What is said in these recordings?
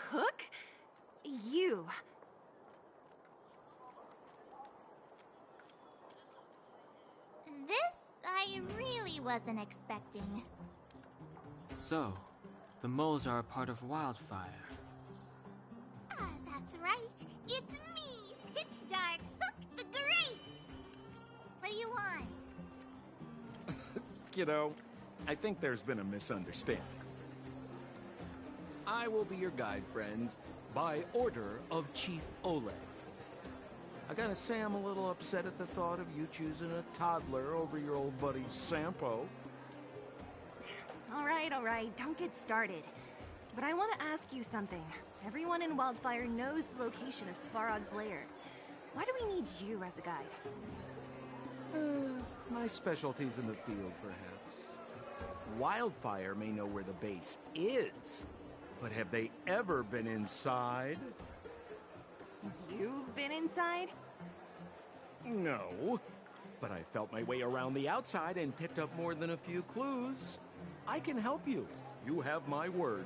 cook? You. This I really wasn't expecting. So, the moles are a part of Wildfire. That's right. It's me, Pitch Dark Hook the Great! What do you want? Kiddo, I think there's been a misunderstanding. I will be your guide, friends, by order of Chief Oleg. I gotta say I'm a little upset at the thought of you choosing a toddler over your old buddy Sampo. All right, don't get started. But I want to ask you something. Everyone in Wildfire knows the location of Svarog's lair. Why do we need you as a guide? My specialty's in the field, perhaps. Wildfire may know where the base is, but have they ever been inside? You've been inside? No, but I felt my way around the outside and picked up more than a few clues. I can help you. You have my word.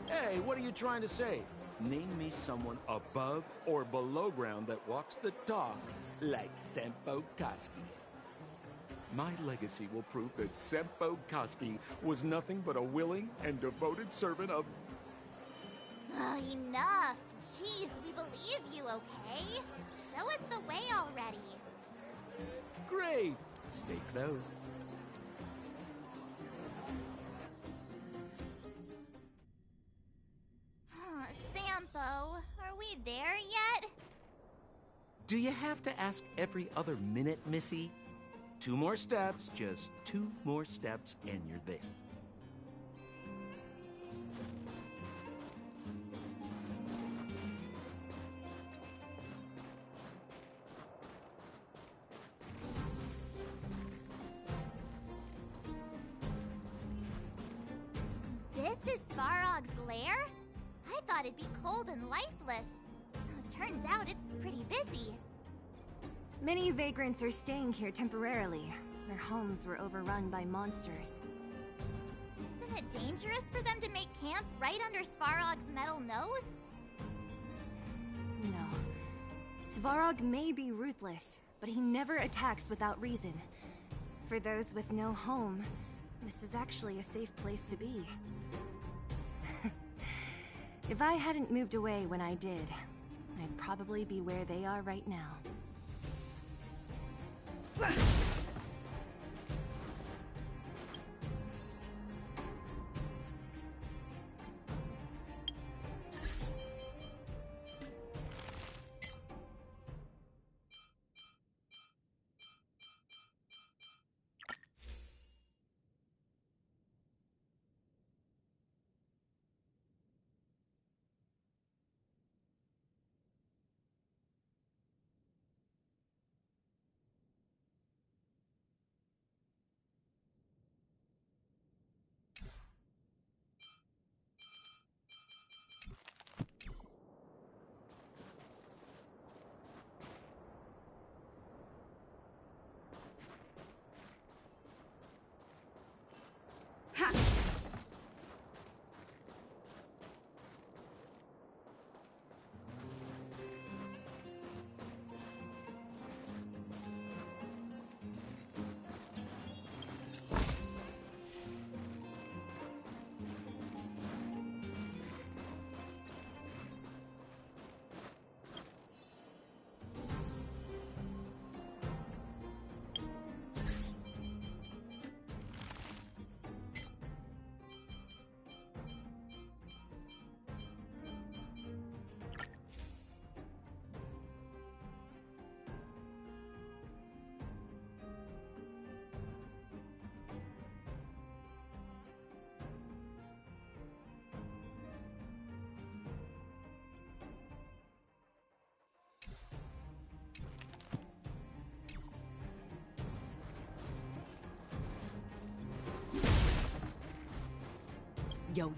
Hey, what are you trying to say? Name me someone above or below ground that walks the talk like Sempo Koski. My legacy will prove that Sempo Koski was nothing but a willing and devoted servant of... Enough! Jeez, we believe you, okay? Show us the way already. Great! Stay close. Sampo, are we there yet? Do you have to ask every other minute, Missy? 2 more steps, just 2 more steps, and you're there. This is Svarog's lair? I thought it'd be cold and lifeless. Turns out it's pretty busy. Many vagrants are staying here temporarily. Their homes were overrun by monsters. Isn't it dangerous for them to make camp right under Svarog's metal nose? No. Svarog may be ruthless, but he never attacks without reason. For those with no home, this is actually a safe place to be. If I hadn't moved away when I did, I'd probably be where they are right now.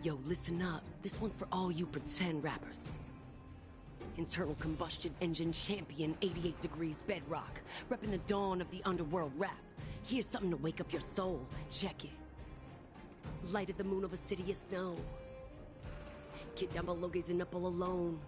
Yo, listen up. This one's for all you pretend rappers. Internal combustion engine champion, 88 degrees bedrock, repping the dawn of the underworld rap. Here's something to wake up your soul. Check it. Light of the moon of a city of snow. Kid down below gazing up all alone.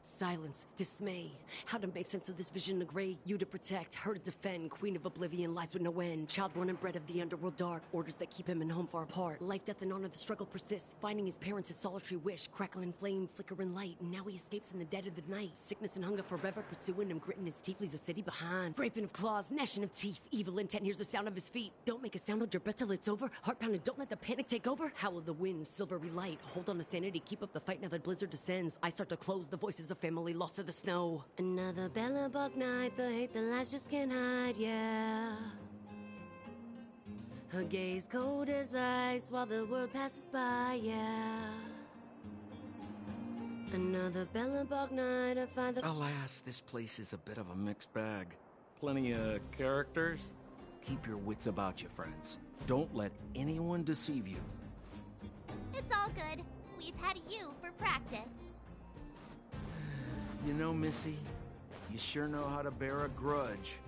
Silence, dismay. How to make sense of this vision of gray? You to protect, her to defend. Queen of oblivion lies with no end. Child born and bred of the underworld dark. Orders that keep him and home far apart. Life, death, and honor, the struggle persists. Finding his parents, his solitary wish. Crackling flame, flickering light. And now he escapes in the dead of the night. Sickness and hunger forever pursuing him. Gritting his teeth, leaves a city behind. Scraping of claws, gnashing of teeth. Evil intent hears the sound of his feet. Don't make a sound, hold your breath till it's over. Heart pounding, don't let the panic take over. Howl of the wind, silvery light. Hold on to sanity, keep up the fight now that blizzard descends. I start to close, the voices of family lost to the snow. Another Bellabog night, the hate, the lies just can't hide, yeah. Her gaze cold as ice while the world passes by, yeah. Another Bellabog night, I find the... Alas, this place is a bit of a mixed bag. Plenty of characters. Keep your wits about you, friends. Don't let anyone deceive you. It's all good. We've had you for practice. You know, Missy, you sure know how to bear a grudge.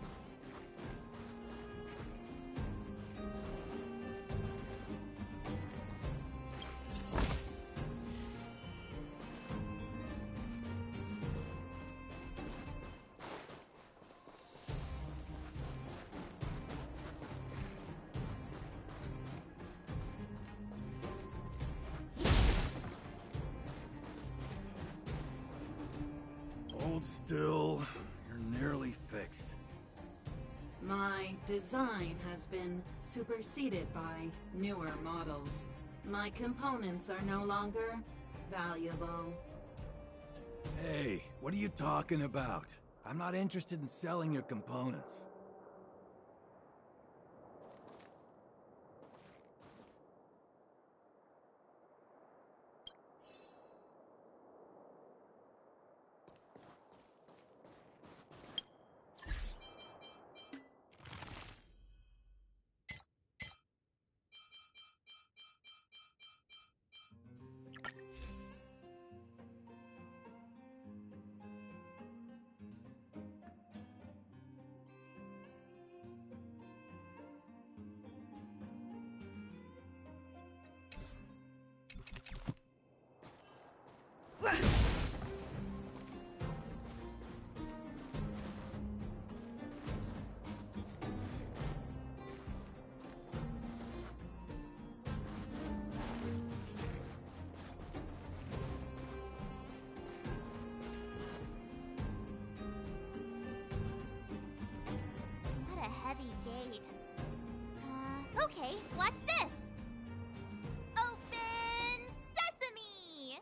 Hold still. You're nearly fixed. My design has been superseded by newer models. My components are no longer valuable. Hey, what are you talking about? I'm not interested in selling your components. What a heavy gate. Okay, watch this! Open sesame!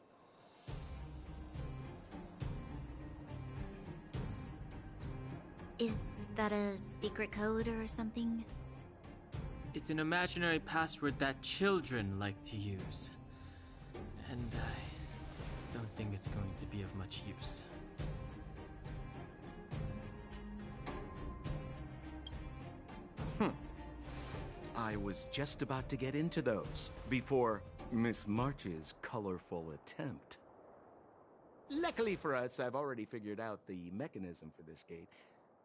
Is that a secret code or something? It's an imaginary password that children like to use. And I don't think it's going to be of much use. I was just about to get into those before Miss March's colorful attempt. Luckily for us, I've already figured out the mechanism for this gate.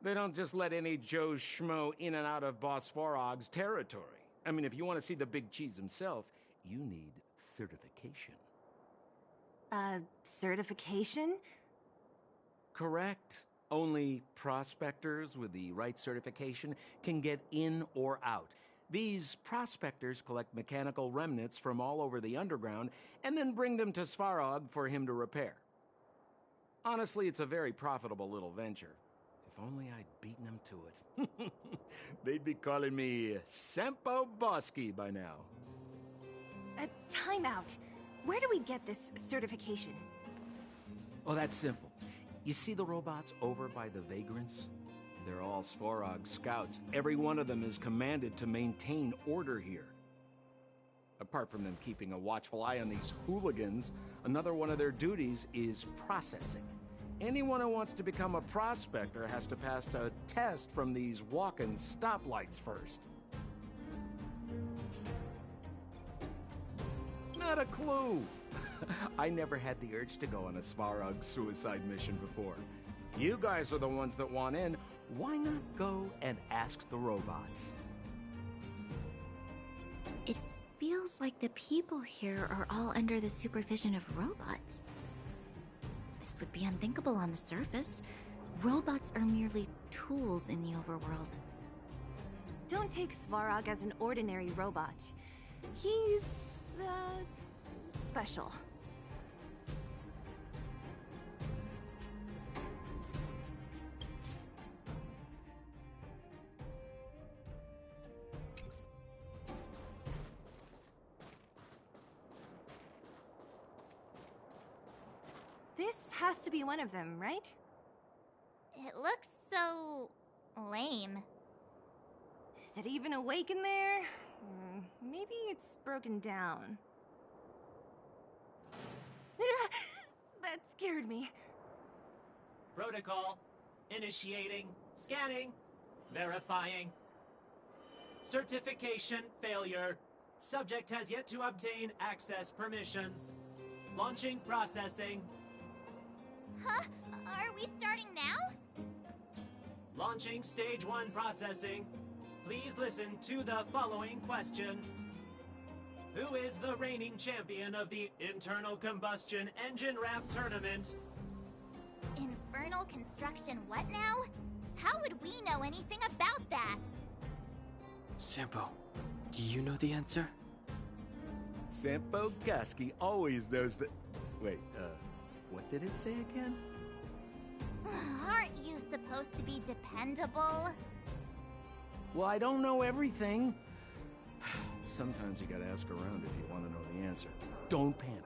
They don't just let any Joe Schmo in and out of Boss Farog's territory. I mean, if you want to see the big cheese himself, you need certification. Certification? Correct. Only prospectors with the right certification can get in or out. These prospectors collect mechanical remnants from all over the underground and then bring them to Svarog for him to repair. Honestly, it's a very profitable little venture. If only I'd beaten them to it. They'd be calling me Sempo Bosky by now. Time out. Where do we get this certification? Oh, that's simple. You see the robots over by the Vagrants? They're all Svarog scouts. Every one of them is commanded to maintain order here. Apart from them keeping a watchful eye on these hooligans, another one of their duties is processing. Anyone who wants to become a prospector has to pass a test from these walking stoplights first. Not a clue. I never had the urge to go on a Svarog suicide mission before. You guys are the ones that want in. Why not go and ask the robots? It feels like the people here are all under the supervision of robots. This would be unthinkable on the surface. Robots are merely tools in the overworld. Don't take Svarog as an ordinary robot. He's, special. This has to be one of them, right? It looks so lame. Is it even awake in there? Maybe it's broken down. That scared me. Protocol. Initiating. Scanning. Verifying. Certification failure. Subject has yet to obtain access permissions. Launching processing. Huh? Are we starting now? Launching stage 1 processing. Please listen to the following question. Who is the reigning champion of the Internal Combustion Engine Ramp Tournament? Infernal construction what now? How would we know anything about that? Sampo, do you know the answer? Sampo Koski always knows that... Wait, what did it say again? Aren't you supposed to be dependable? Well, I don't know everything. Sometimes you gotta ask around if you want to know the answer. Don't panic.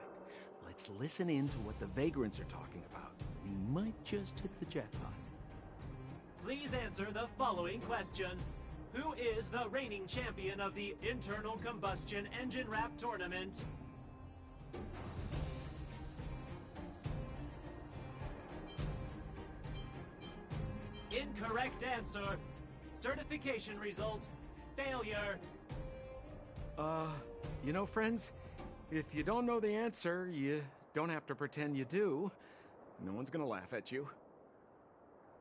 Let's listen in to what the vagrants are talking about. We might just hit the jackpot. Please answer the following question. Who is the reigning champion of the Internal Combustion Engine Ramp Tournament? Incorrect answer. Certification result. Failure. You know, friends, if you don't know the answer, you don't have to pretend you do. No one's gonna laugh at you.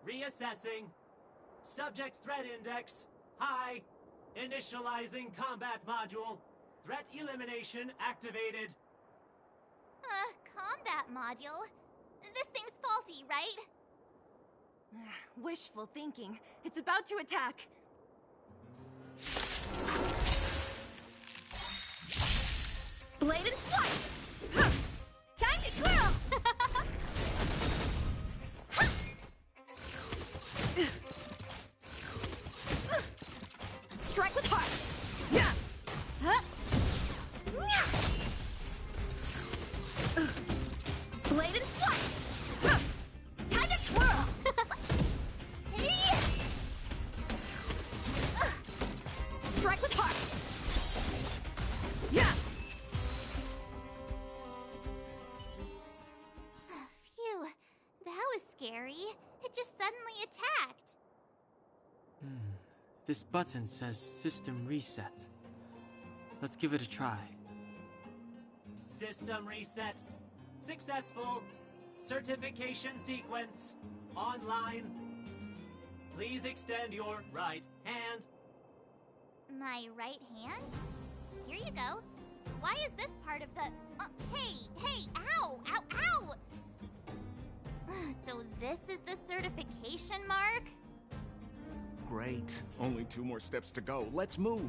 Reassessing. Subject threat index. High. Initializing combat module. Threat elimination activated. Combat module? This thing's faulty, right? Wishful thinking. It's about to attack. Blade and flight! Huh. Time to twirl! Strike with heart. Yeah. Huh. Blade and flight. Huh. Time to twirl. Strike with heart. Yeah. Phew, that was scary. It just suddenly attacked. This button says System Reset. Let's give it a try. System reset. Successful. Certification sequence. Online. Please extend your right hand. My right hand? Here you go. Why is this part of the... hey, ow, ow, ow! So this is the certification mark? Great. Only 2 more steps to go. Let's move.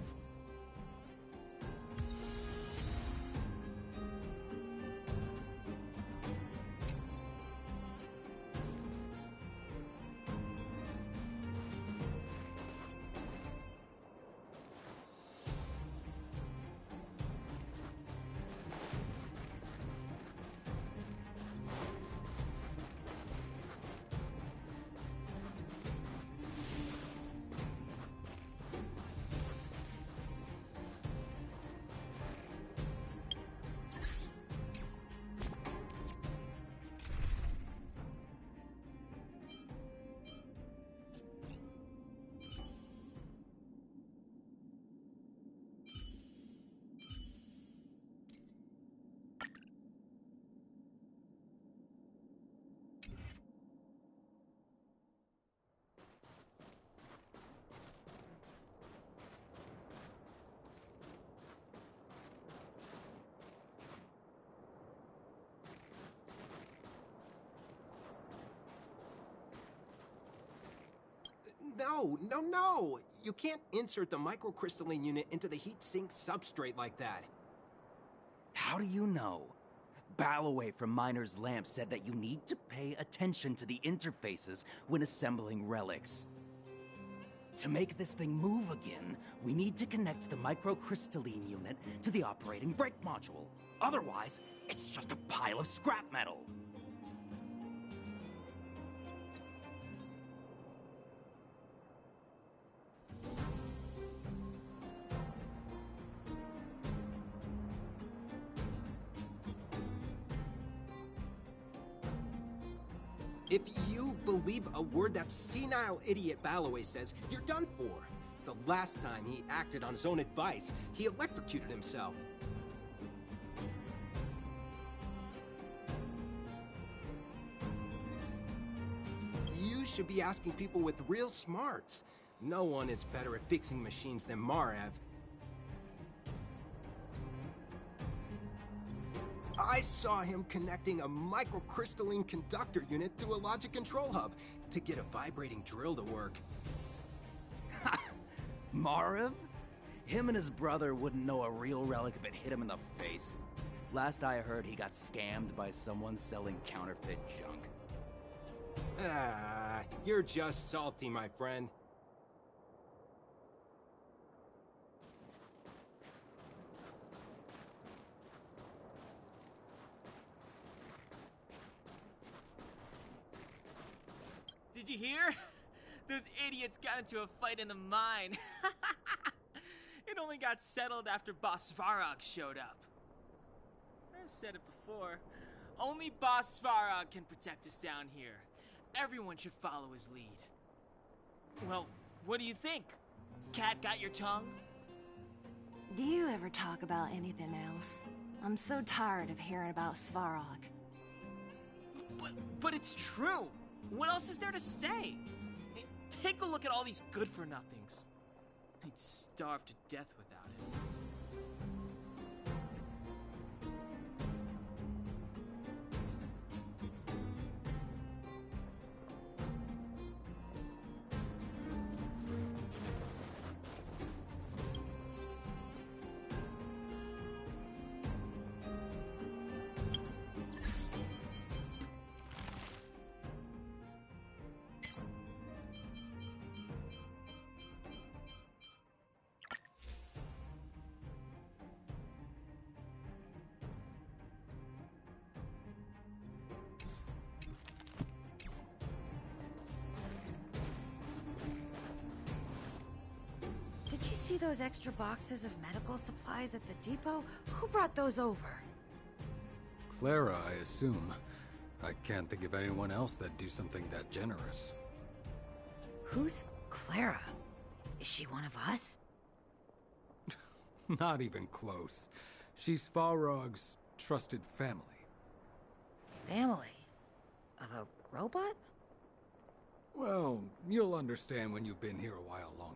No! You can't insert the microcrystalline unit into the heat sink substrate like that. How do you know? Balloway from Miner's Lamp said that you need to pay attention to the interfaces when assembling relics. To make this thing move again, we need to connect the microcrystalline unit to the operating brake module. Otherwise, it's just a pile of scrap metal. If you believe a word that senile idiot Balloway says, you're done for. The last time he acted on his own advice, he electrocuted himself. You should be asking people with real smarts. No one is better at fixing machines than Marev. I saw him connecting a microcrystalline conductor unit to a logic control hub to get a vibrating drill to work. Marev? Him and his brother wouldn't know a real relic if it hit him in the face. Last I heard, he got scammed by someone selling counterfeit junk. Ah, you're just salty, my friend. Did you hear? Those idiots got into a fight in the mine. It only got settled after Boss Svarog showed up. I've said it before. Only Boss Svarog can protect us down here. Everyone should follow his lead. Well, what do you think? Cat got your tongue? Do you ever talk about anything else? I'm so tired of hearing about Svarog. But it's true. What else is there to say? Take a look at all these good-for-nothings. They'd starve to death without it. Did you see those extra boxes of medical supplies at the depot? Who brought those over? Clara, I assume. I can't think of anyone else that'd do something that generous. Who's Clara? Is she one of us? Not even close. She's Farog's trusted family. Family? Of a robot? Well, you'll understand when you've been here a while longer.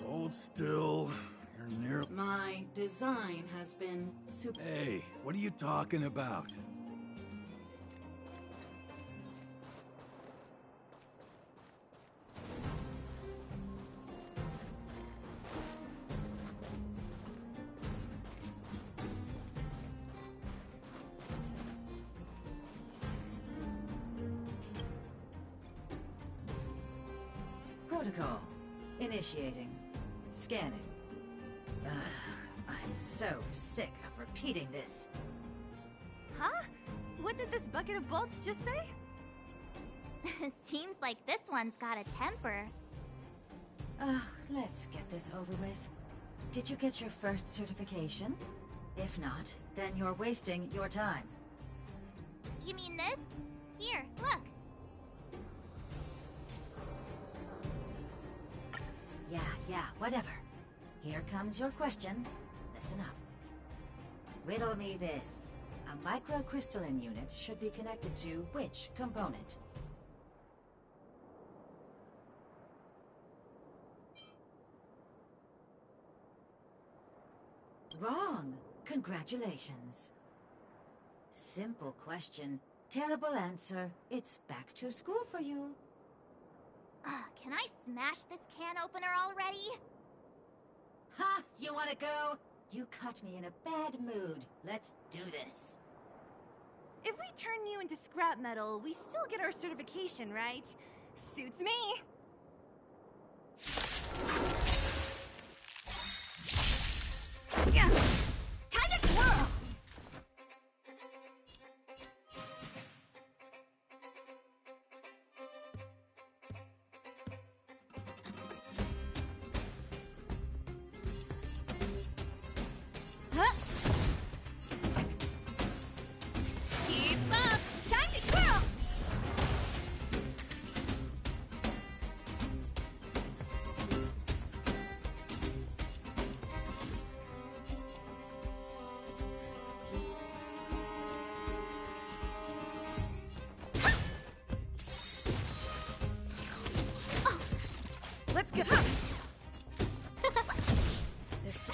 Hold still. You're near... My design has been super... Hey, what are you talking about? Protocol. Initiating. Scanning. Ugh, I'm so sick of repeating this. Huh? What did this bucket of bolts just say? Seems like this one's got a temper. Ugh, let's get this over with. Did you get your first certification? If not, then you're wasting your time. You mean this? Here, look. Yeah, whatever. Here comes your question. Listen up. Riddle me this. A microcrystalline unit should be connected to which component? Wrong. Congratulations. Simple question. Terrible answer. It's back to school for you. Can I smash this can opener already? Ha! You wanna go? You caught me in a bad mood. Let's do this. If we turn you into scrap metal, we still get our certification, right? Suits me! Yeah. Time to twirl! Huh? Keep up! Time to twirl! Let's get This.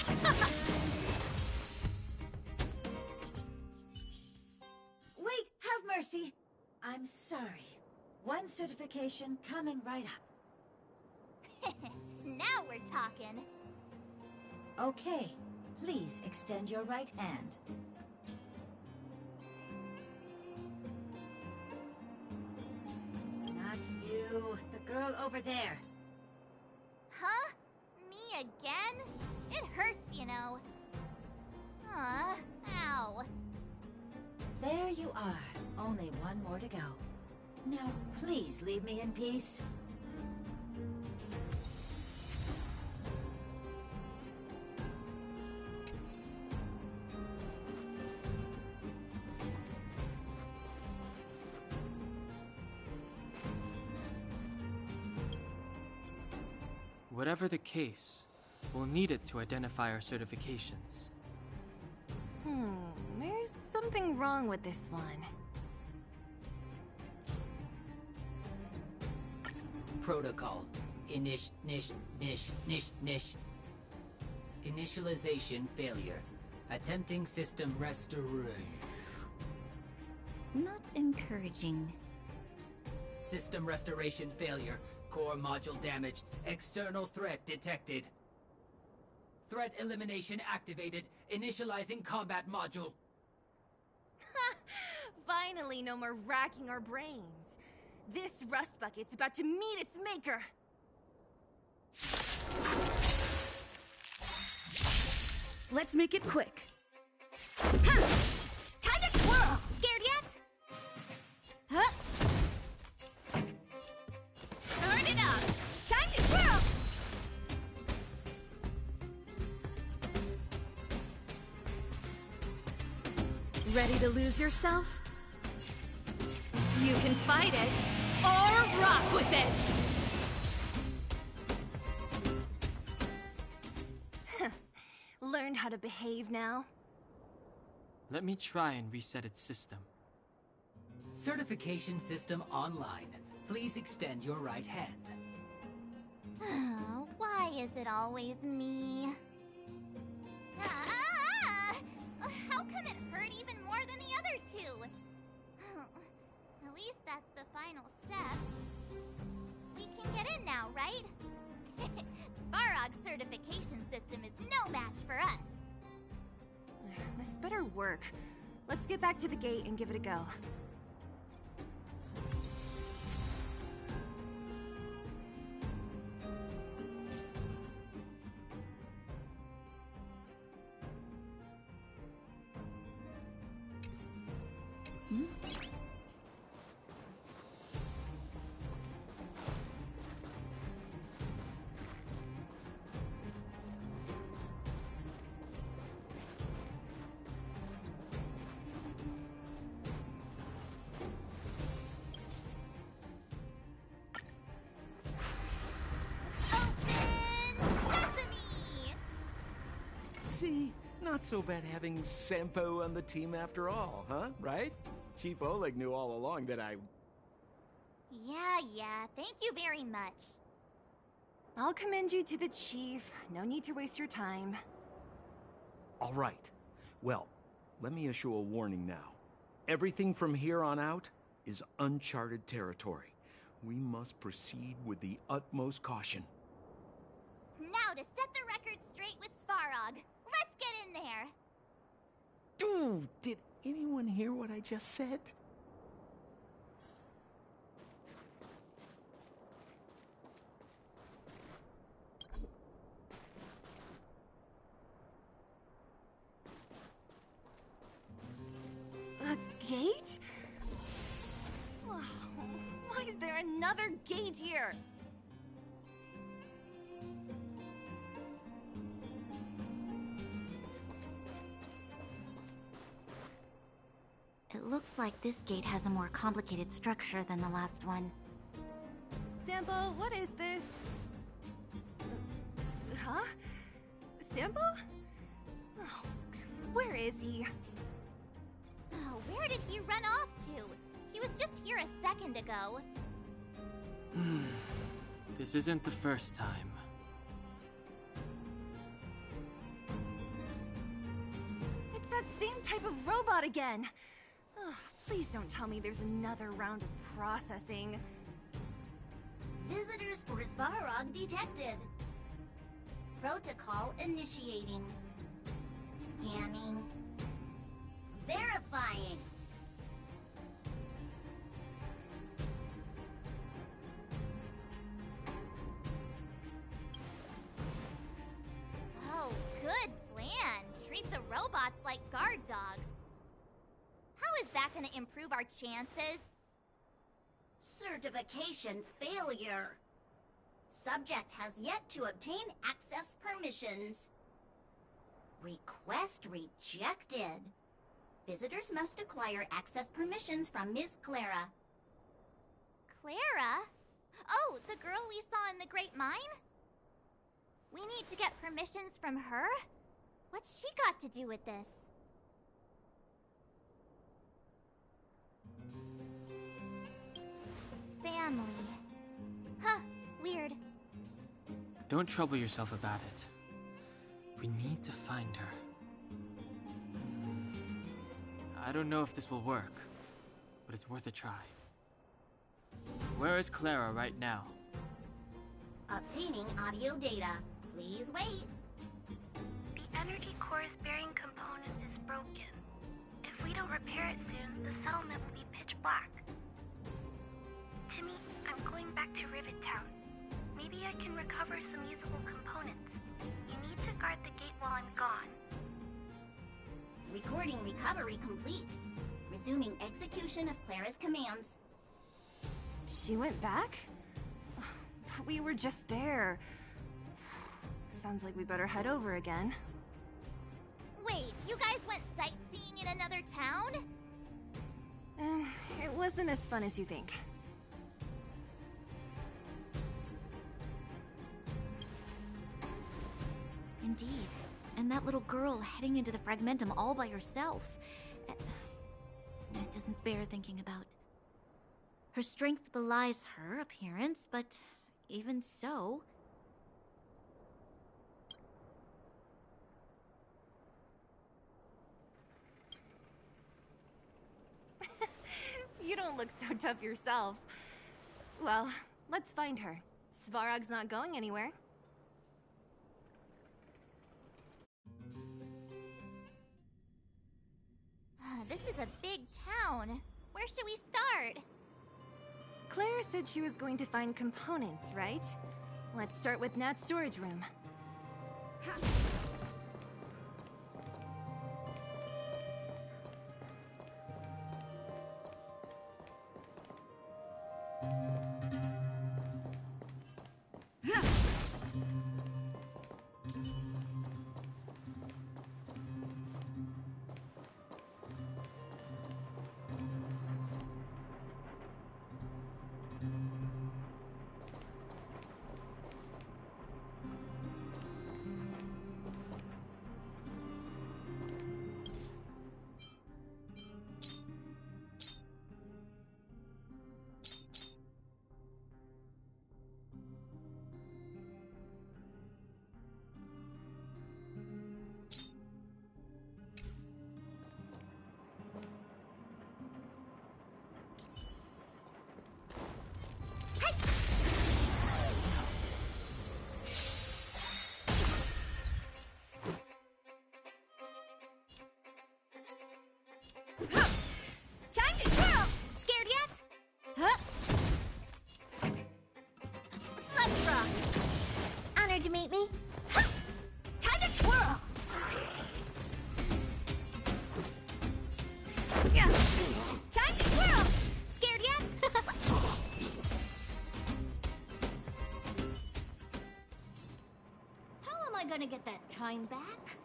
Wait, have mercy. I'm sorry. One certification coming right up. Now we're talking. Okay, please extend your right hand. Not you, the girl over there. Huh? Me again? It hurts, you know. Ow. There you are. Only one more to go. Now, please leave me in peace. Whatever the case, we'll need it to identify our certifications. There's something wrong with this one. Protocol. Initialization failure. Attempting system restoration. Not encouraging. System restoration failure. Core module damaged. External threat detected. Threat elimination activated. Initializing combat module. Finally, no more racking our brains. This rust bucket's about to meet its maker. Let's make it quick. Time to twirl! Scared yet? Huh? Turn it up! Time to twirl! Ready to lose yourself? You can fight it, or rock with it! Learned how to behave now? Let me try and reset its system. Certification system online. Please extend your right hand. Why is it always me? How come it hurt even more than the other two? At least that's the final step. We can get in now, right? Svarog's certification system is no match for us. This better work. Let's get back to the gate and give it a go. See? Not so bad having Sampo on the team after all, huh? Right? Chief Oleg knew all along that I... Yeah, thank you very much. I'll commend you to the chief. No need to waste your time. All right. Well, let me issue a warning now. Everything from here on out is uncharted territory. We must proceed with the utmost caution. Now to set the record straight with Svarog. Let's get in there! Dude, did anyone hear what I just said? A gate? Oh, why is there another gate here? It looks like this gate has a more complicated structure than the last one. Sampo, what is this? Huh? Sampo? Oh, where is he? Oh, where did he run off to? He was just here a second ago. This isn't the first time. It's that same type of robot again. Oh, please don't tell me there's another round of processing. Visitors for Svarog detected. Protocol initiating. Scanning. Verifying. Oh, good plan. Treat the robots like guard dogs. How is that gonna improve our chances? Certification failure. Subject has yet to obtain access permissions. Request rejected. Visitors must acquire access permissions from Miss Clara. Clara? Oh, the girl we saw in the Great Mine? We need to get permissions from her? What's she got to do with this? Family. Huh, weird. Don't trouble yourself about it. We need to find her. I don't know if this will work, but it's worth a try. Where is Clara right now? Obtaining audio data. Please wait. The energy core's bearing component is broken. If we don't repair it soon, the settlement will be pitch black. Timmy, I'm going back to Rivet Town. Maybe I can recover some usable components. You need to guard the gate while I'm gone. Recording recovery complete. Resuming execution of Clara's commands. She went back? We were just there. Sounds like we better head over again. Wait, you guys went sightseeing in another town? It wasn't as fun as you think. Indeed. And that little girl heading into the Fragmentum all by herself. It doesn't bear thinking about. Her strength belies her appearance, but even so... You don't look so tough yourself. Well, let's find her. Svarog's not going anywhere. This is a big town. Where should we start? Clara said she was going to find components, right? Let's start with Nat's storage room. to meet me? Ha! Time to twirl! Yeah. Time to twirl! Scared yet? How am I gonna get that time back?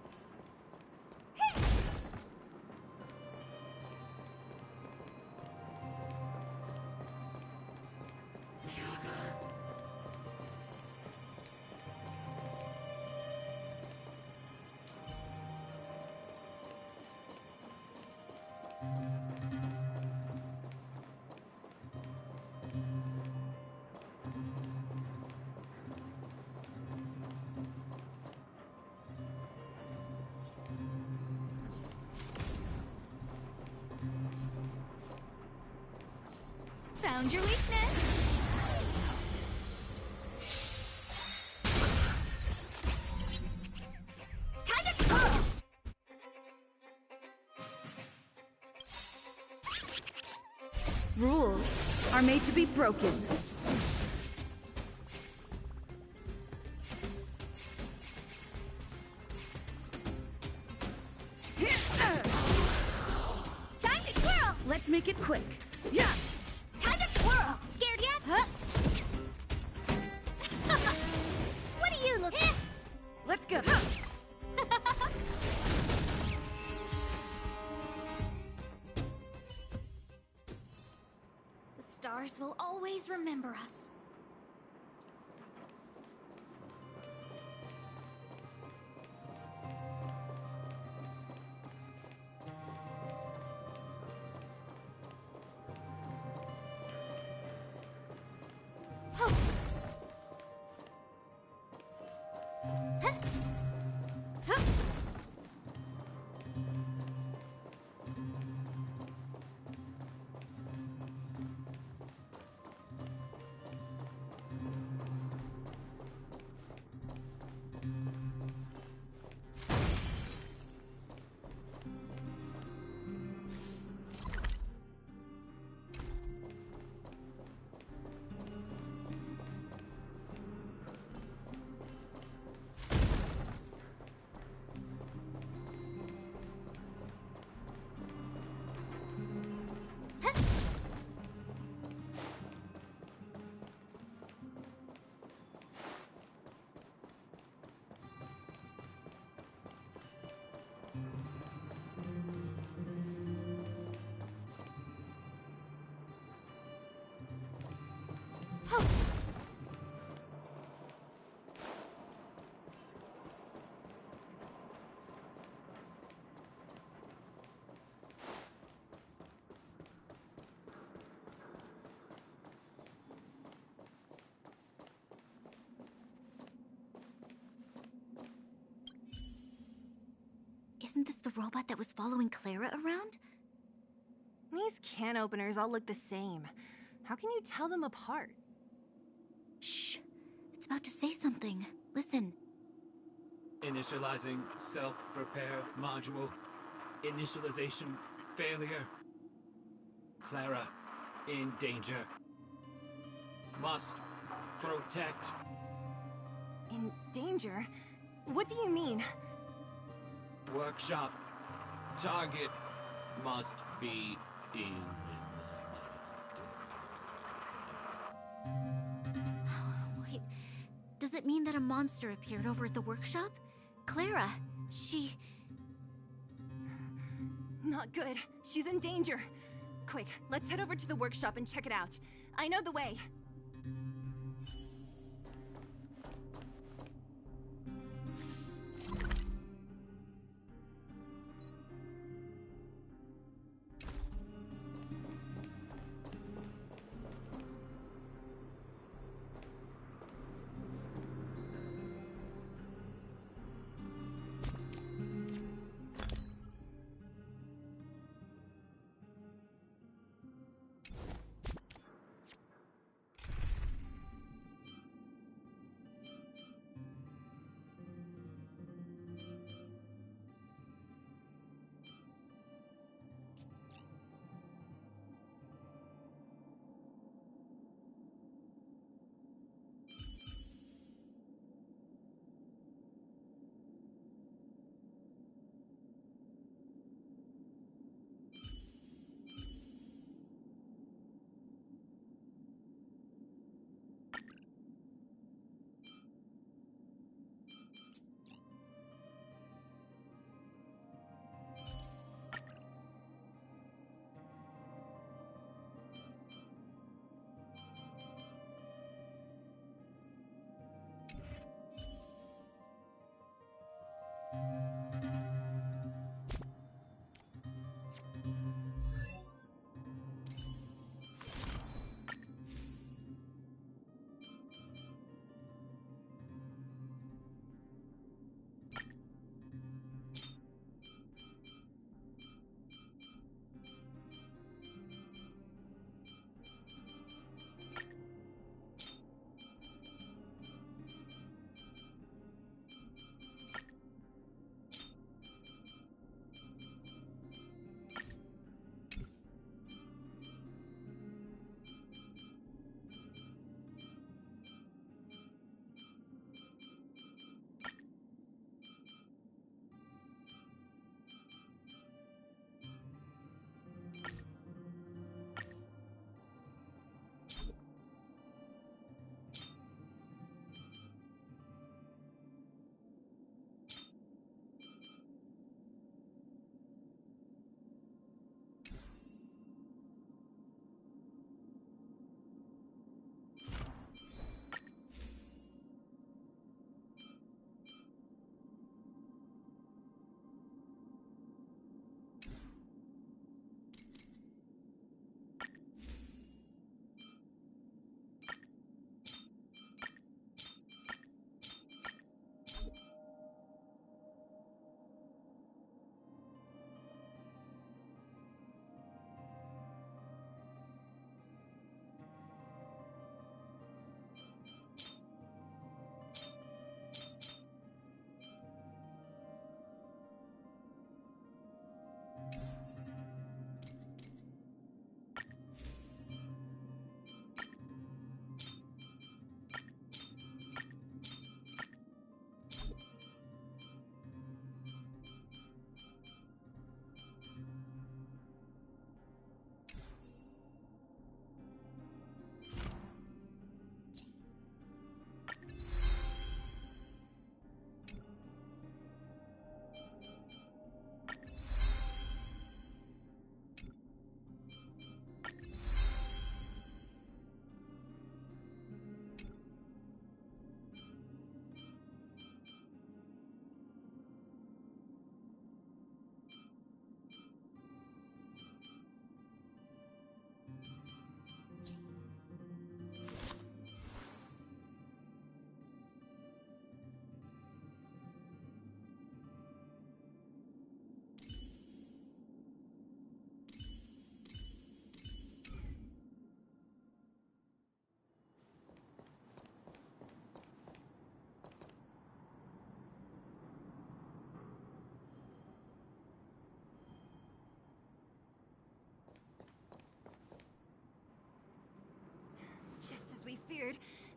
Found your weakness. Time to twirl! Rules are made to be broken. Time to twirl! Let's make it quick. Yeah! Time to twirl! Scared yet? Huh? What are you looking? Let's go. The stars will always remember us. Isn't this the robot that was following Clara around? These can openers all look the same. How can you tell them apart? Shh. It's about to say something. Listen. Initializing self-repair module. Initialization failure. Clara in danger. Must protect. In danger? What do you mean? Workshop. Target must be in. Wait, does it mean that a monster appeared over at the workshop? Clara, she... Not good. She's in danger. Quick, let's head over to the workshop and check it out. I know the way.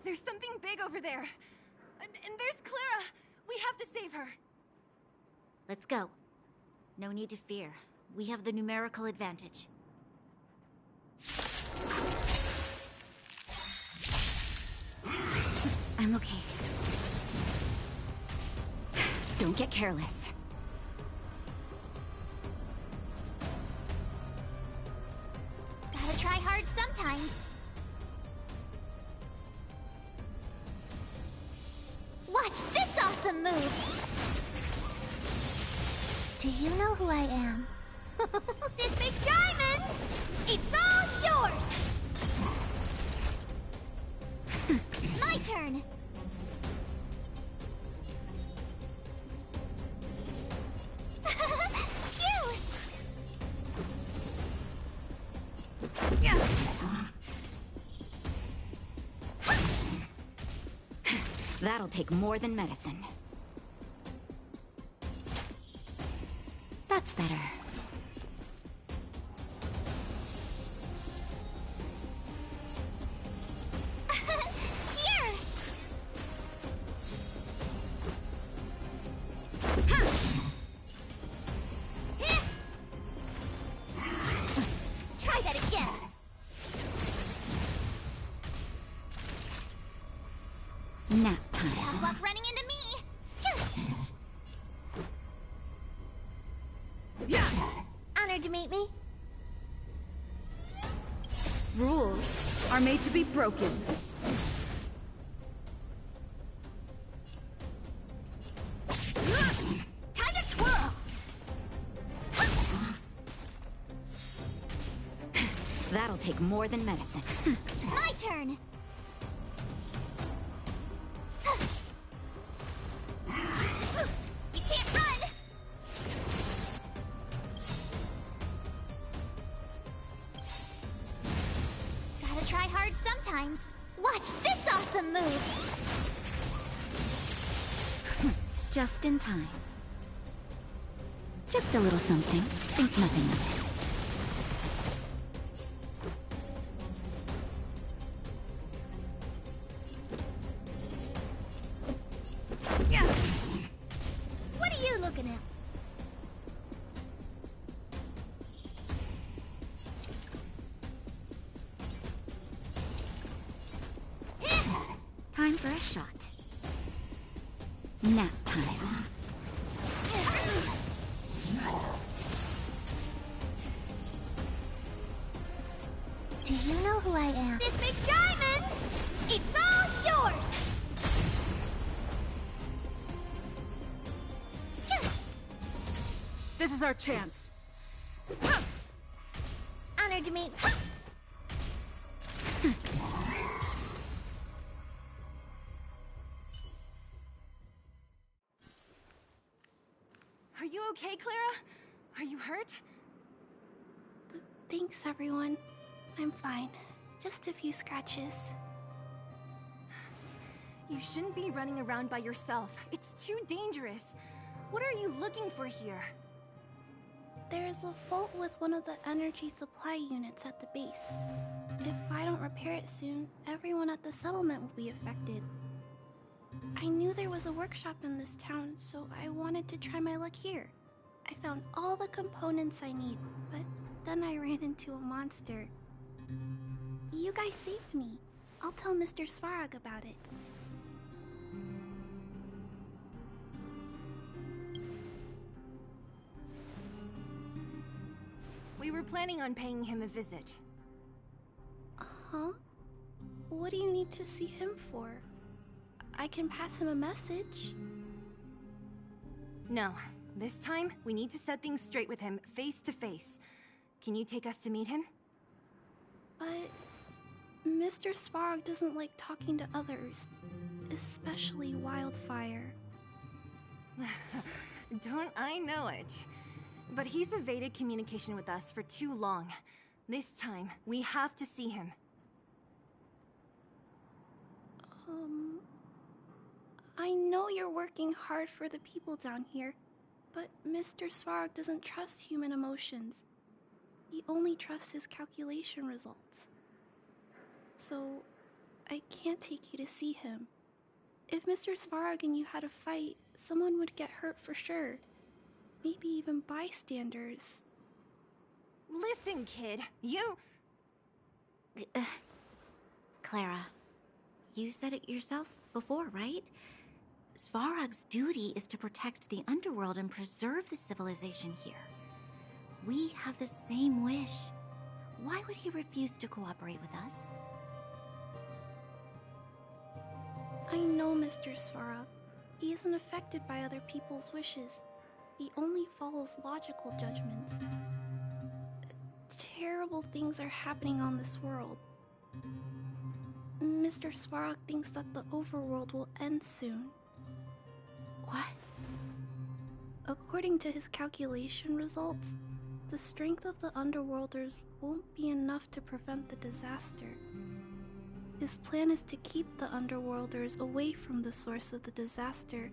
There's something big over there. And there's Clara! We have to save her! Let's go. No need to fear. We have the numerical advantage. I'm okay. Don't get careless. Gotta try hard sometimes. Watch this awesome move! Do you know who I am? This big diamond! It's all yours! My turn! Phew! That'll take more than medicine. That's better. Here! Try that again! Nap time. Tough luck running into me! Honored to meet me. Rules are made to be broken. Time to twirl! That'll take more than medicine. My turn! You can't run! Gotta try hard sometimes. Watch this awesome move! Just in time. Just a little something. Think nothing of it. What are you looking at? Time for a shot. Nap time. Do you know who I am? This big diamond! It's all yours! This is our chance. Honored to meet. Are you okay, Clara? Are you hurt? Thanks, everyone. I'm fine. Just a few scratches. You shouldn't be running around by yourself. It's too dangerous. What are you looking for here? There is a fault with one of the energy supply units at the base. If I don't repair it soon, everyone at the settlement will be affected. I knew there was a workshop in this town, so I wanted to try my luck here. I found all the components I need, but then I ran into a monster. You guys saved me. I'll tell Mr. Svarog about it. We were planning on paying him a visit. Huh? What do you need to see him for? I can pass him a message. No. This time, we need to set things straight with him, face to face. Can you take us to meet him? But Mr. Svarog doesn't like talking to others, especially Wildfire. Don't I know it? But he's evaded communication with us for too long. This time, we have to see him. I know you're working hard for the people down here, but Mr. Svarog doesn't trust human emotions. He only trusts his calculation results. So, I can't take you to see him. If Mr. Svarog and you had a fight, someone would get hurt for sure. Maybe even bystanders. Listen, kid, you... Clara, you said it yourself before, right? Svarog's duty is to protect the underworld and preserve the civilization here. We have the same wish. Why would he refuse to cooperate with us? I know Mr. Svarog. He isn't affected by other people's wishes. He only follows logical judgments. Terrible things are happening on this world. Mr. Svarog thinks that the overworld will end soon. What? According to his calculation results, the strength of the Underworlders won't be enough to prevent the disaster. His plan is to keep the Underworlders away from the source of the disaster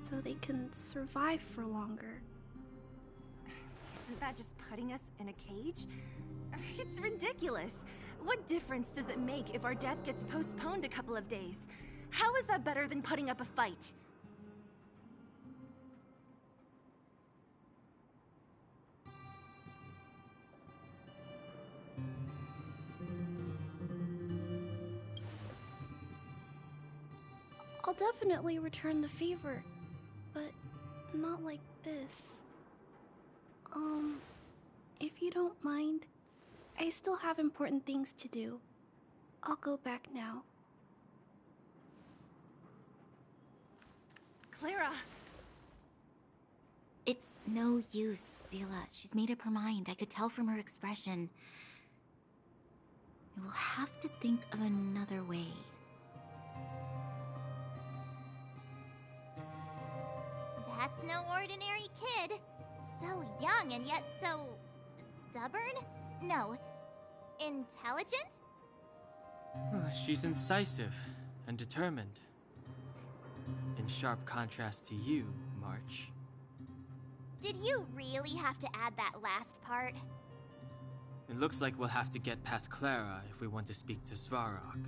so they can survive for longer. Isn't that just putting us in a cage? It's ridiculous. What difference does it make if our death gets postponed a couple of days? How is that better than putting up a fight? I'll definitely return the favor, but not like this. If you don't mind, I still have important things to do. I'll go back now. Clara! It's no use, Zila. She's made up her mind. I could tell from her expression. We'll have to think of another way. That's no ordinary kid. So young and yet so... stubborn? No. Intelligent? She's incisive and determined. In sharp contrast to you, March. Did you really have to add that last part? It looks like we'll have to get past Clara if we want to speak to Svarog.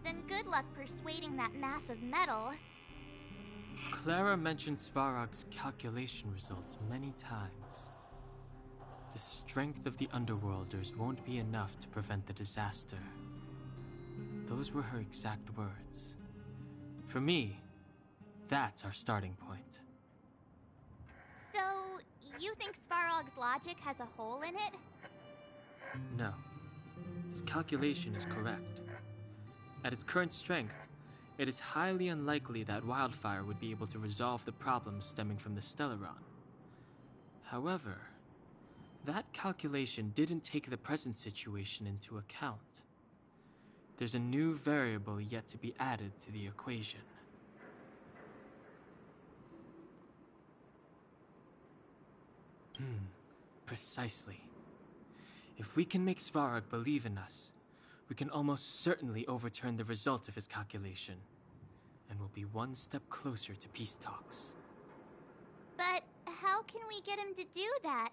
Then good luck persuading that mass of metal. Clara mentioned Svarog's calculation results many times. The strength of the Underworlders won't be enough to prevent the disaster. Those were her exact words. For me, that's our starting point. So, you think Svarog's logic has a hole in it? No. His calculation is correct. At its current strength, it is highly unlikely that Wildfire would be able to resolve the problems stemming from the Stellaron. However, that calculation didn't take the present situation into account. There's a new variable yet to be added to the equation. Precisely. If we can make Svarog believe in us, we can almost certainly overturn the result of his calculation, and we'll be one step closer to peace talks. But how can we get him to do that?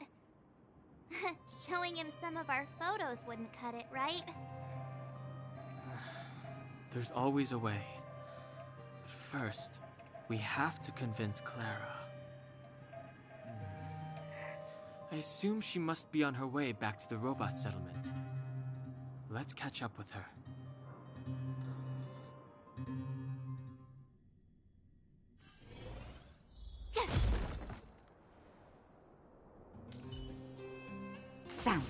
Showing him some of our photos wouldn't cut it, right? There's always a way. But first, we have to convince Clara. I assume she must be on her way back to the robot settlement. Let's catch up with her. Found you.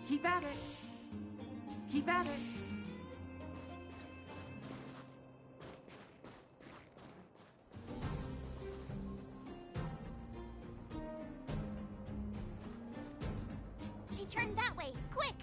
Keep at it. Keep at it. She turned that way, quick!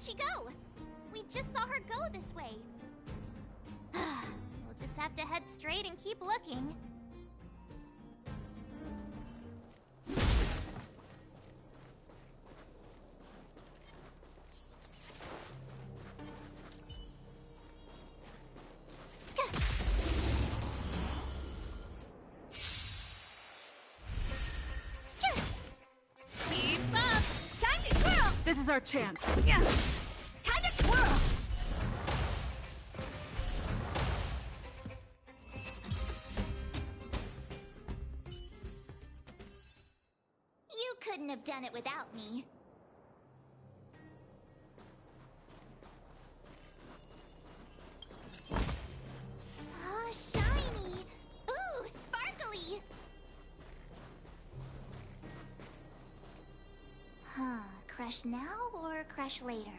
she go? We just saw her go this way. We'll just have to head straight and keep looking. Keep up! Time to twirl! This is our chance. Yeah. Time to twirl! You couldn't have done it without me. Oh, shiny! Ooh, sparkly! Huh, crush now or crush later?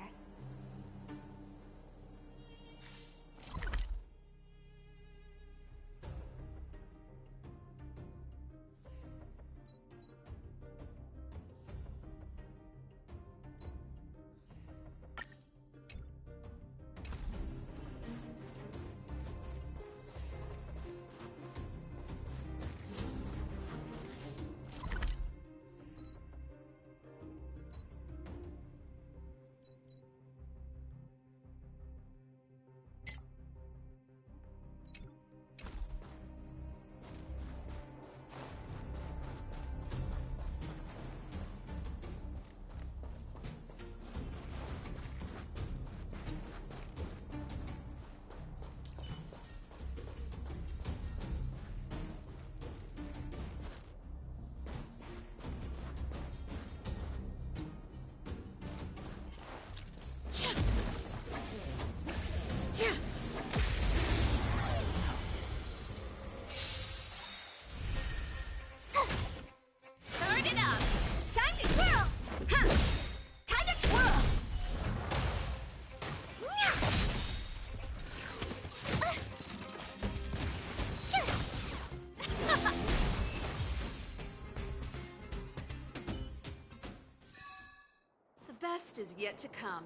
Start it up! Time to twirl! Huh. Time to twirl! The best is yet to come.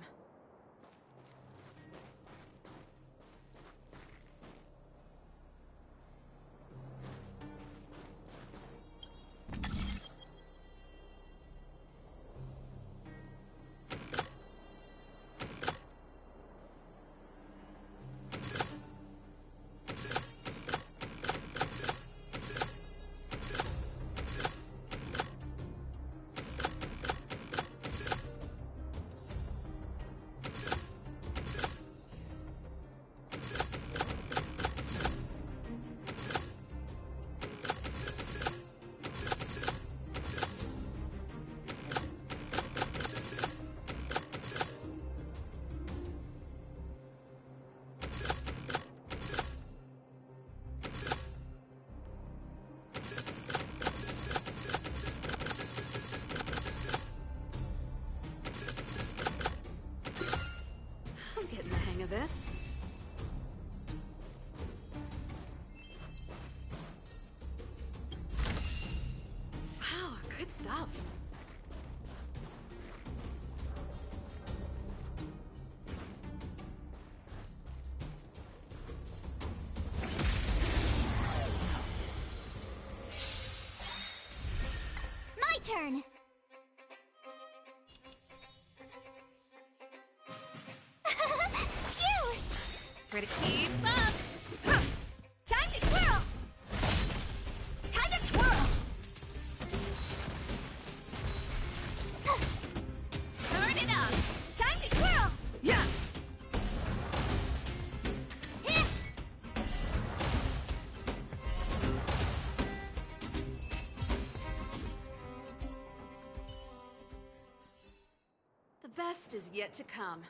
I'm getting the hang of this. Wow, good stuff. My turn! Phew! Ready to keep up! Huh. Time to twirl! Time to twirl! Turn it up! Time to twirl! Yeah! The best is yet to come.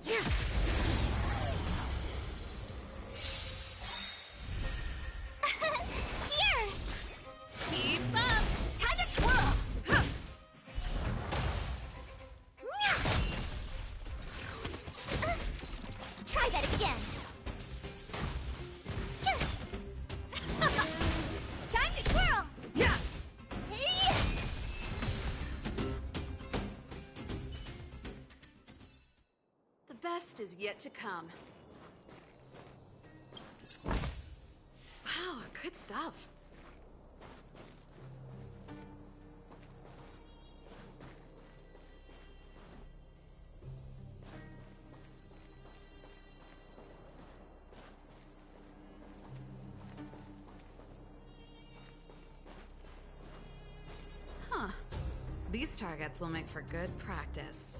Yeah! Here! Keep up! Time to twirl! Huh. Try that again. best is yet to come. Wow, good stuff. Huh. These targets will make for good practice.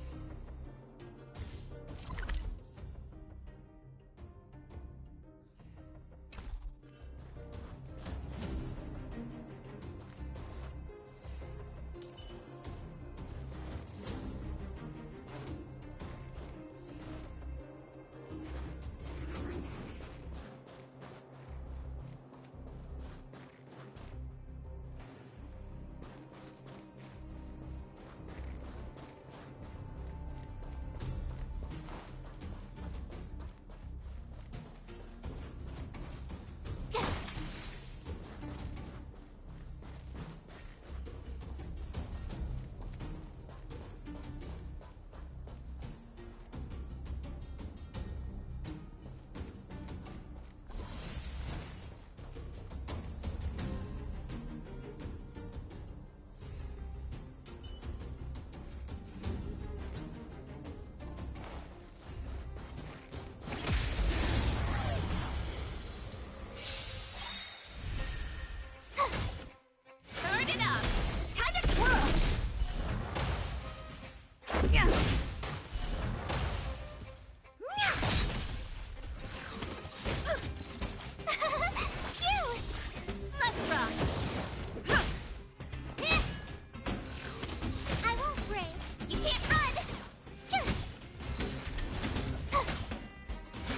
Turn it up! Time to twirl! Yeah. Cute! Let's rock! I won't break. You can't run!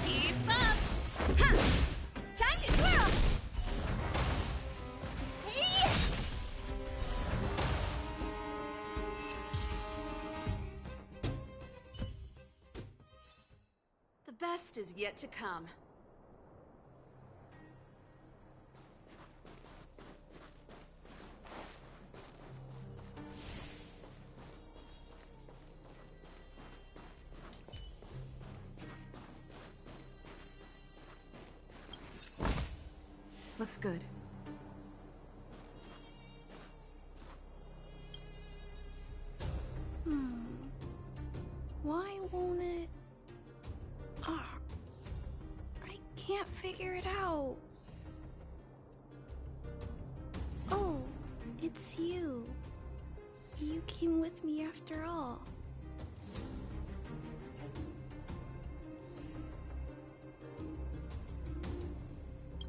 Keep up! Time to twirl! Hey! The best is yet to come. Looks good. Why won't it? Ah, I can't figure it out. Oh, it's you. You came with me after all.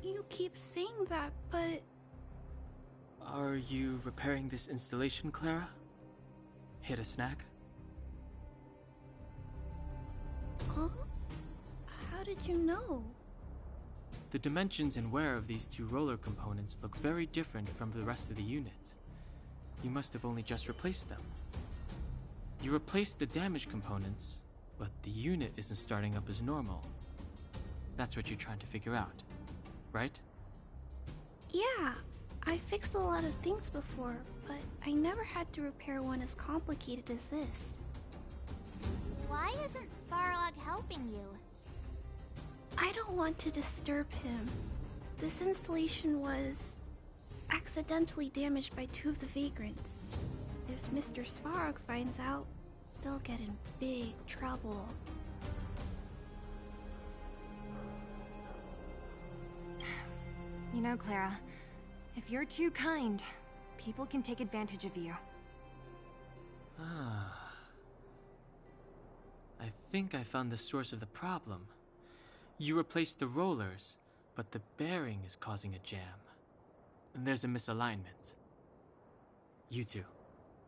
You keep saying that, but Are you repairing this installation, Clara? Hit a snack? huh? How did you know? The dimensions and wear of these two roller components look very different from the rest of the unit. You must have only just replaced them. You replaced the damaged components, but the unit isn't starting up as normal. That's what you're trying to figure out, right? Yeah, I fixed a lot of things before, but I never had to repair one as complicated as this. Why isn't Svarog helping you? I don't want to disturb him. This installation was accidentally damaged by two of the vagrants. If Mr. Svarog finds out, they'll get in big trouble. You know, Clara, if you're too kind, people can take advantage of you. Ah. I think I found the source of the problem. You replaced the rollers, but the bearing is causing a jam. And there's a misalignment. You two,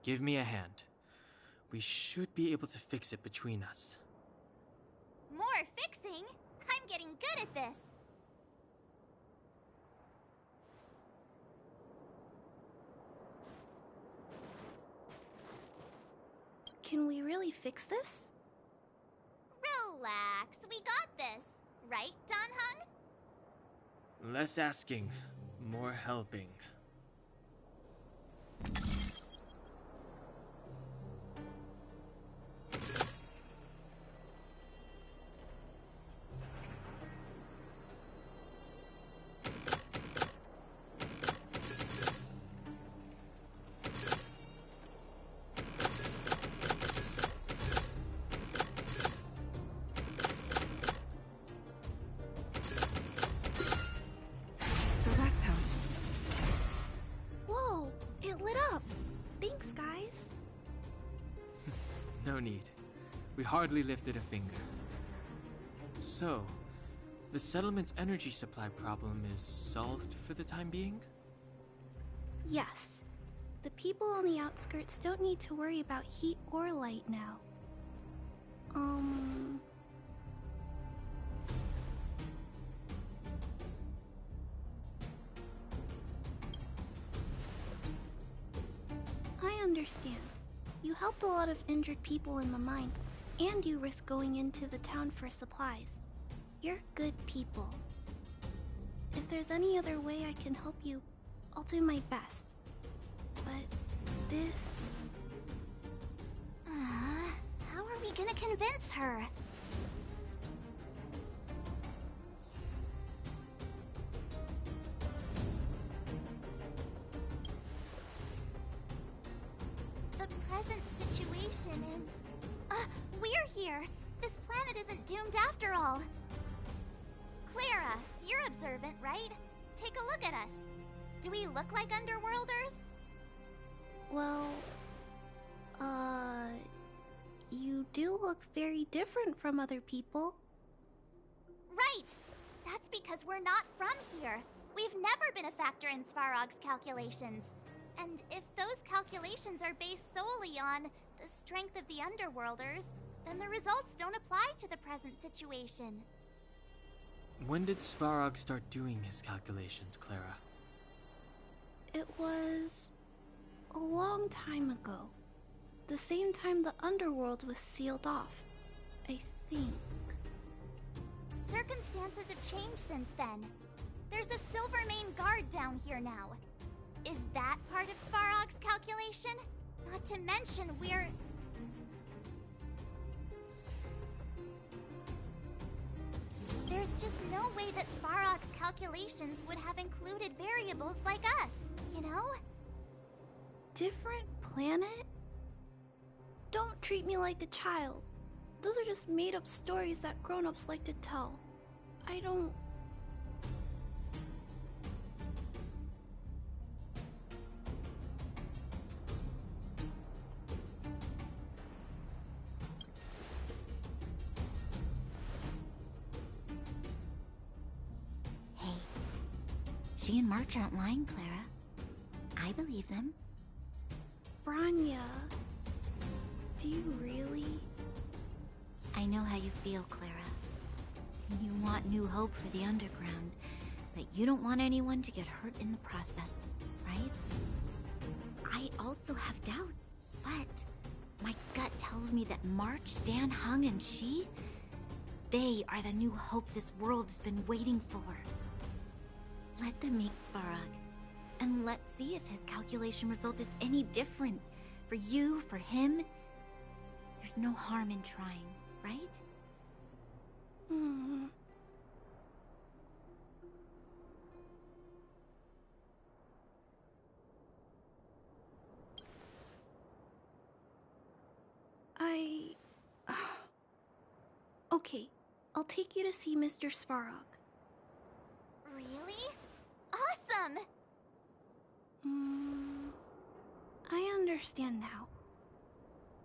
give me a hand. We should be able to fix it between us. More fixing? I'm getting good at this. Can we really fix this? Relax, we got this. Right, Don Hung? Less asking, more helping. No need. We hardly lifted a finger. So, the settlement's energy supply problem is solved for the time being? Yes. The people on the outskirts don't need to worry about heat or light now. I understand. You helped a lot of injured people in the mine, and you risked going into the town for supplies. You're good people. If there's any other way I can help you, I'll do my best. But this... How are we gonna convince her? The present situation is... we're here! This planet isn't doomed after all! Clara, you're observant, right? Take a look at us. Do we look like Underworlders? Well... You do look very different from other people. Right! That's because we're not from here. We've never been a factor in Svarog's calculations. And if those calculations are based solely on the strength of the Underworlders, then the results don't apply to the present situation. When did Svarog start doing his calculations, Clara? It was... a long time ago. The same time the underworld was sealed off, I think. Circumstances have changed since then. There's a Silvermane guard down here now. Is that part of Svarog's calculation? Not to mention we're... There's just no way that Svarog's calculations would have included variables like us, you know? Different planet? Don't treat me like a child. Those are just made-up stories that grown-ups like to tell. I don't... Hey, she and March aren't lying, Clara. I believe them. Branya... Do you really? I know how you feel, Clara. You want new hope for the underground, but you don't want anyone to get hurt in the process, right? I also have doubts, but my gut tells me that March, Dan Hung, and she, they are the new hope this world has been waiting for. Let them meet Svarog, and let's see if his calculation result is any different. For you, for him, there's no harm in trying, right? Okay, I'll take you to see Mr. Svarog. Really? Awesome! I understand now.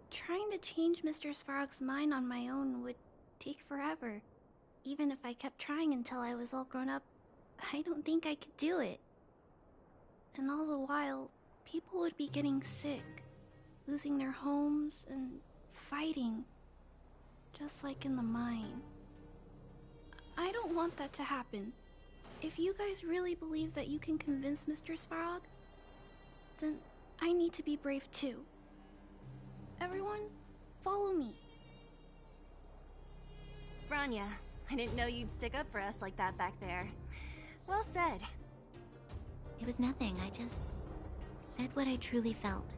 Trying to change Mr. Svarog's mind on my own would take forever. Even if I kept trying until I was all grown up, I don't think I could do it. And all the while, people would be getting sick, losing their homes, and fighting. Just like in the mine. I don't want that to happen. If you guys really believe that you can convince Mr. Svarog, then I need to be brave too. Everyone, follow me. Branya, I didn't know you'd stick up for us like that back there. Well said. It was nothing, I just said what I truly felt.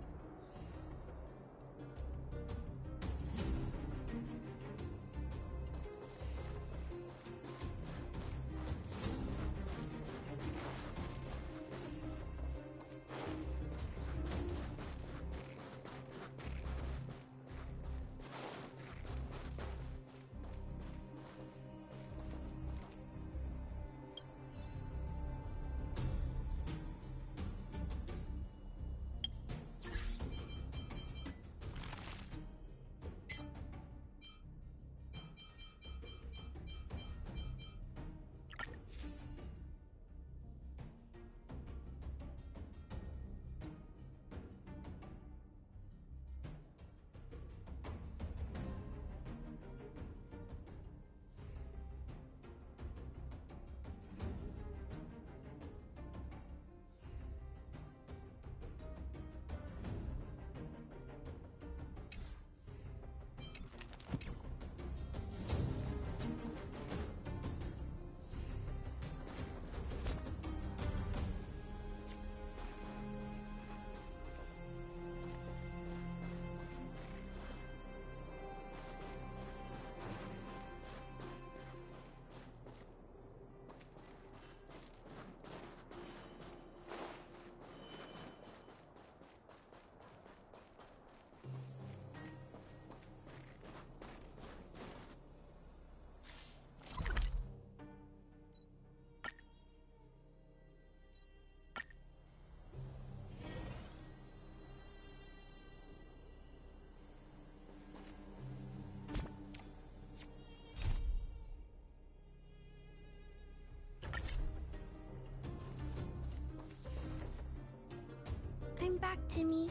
back, Timmy.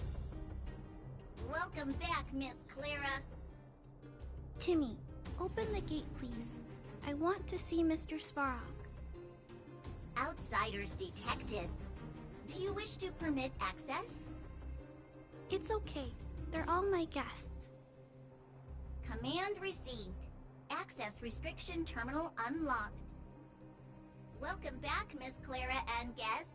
Welcome back, Miss Clara. Timmy, open the gate, please. I want to see Mr. Svarog. Outsiders detected. Do you wish to permit access? It's okay. They're all my guests. Command received. Access restriction terminal unlocked. Welcome back, Miss Clara and guests.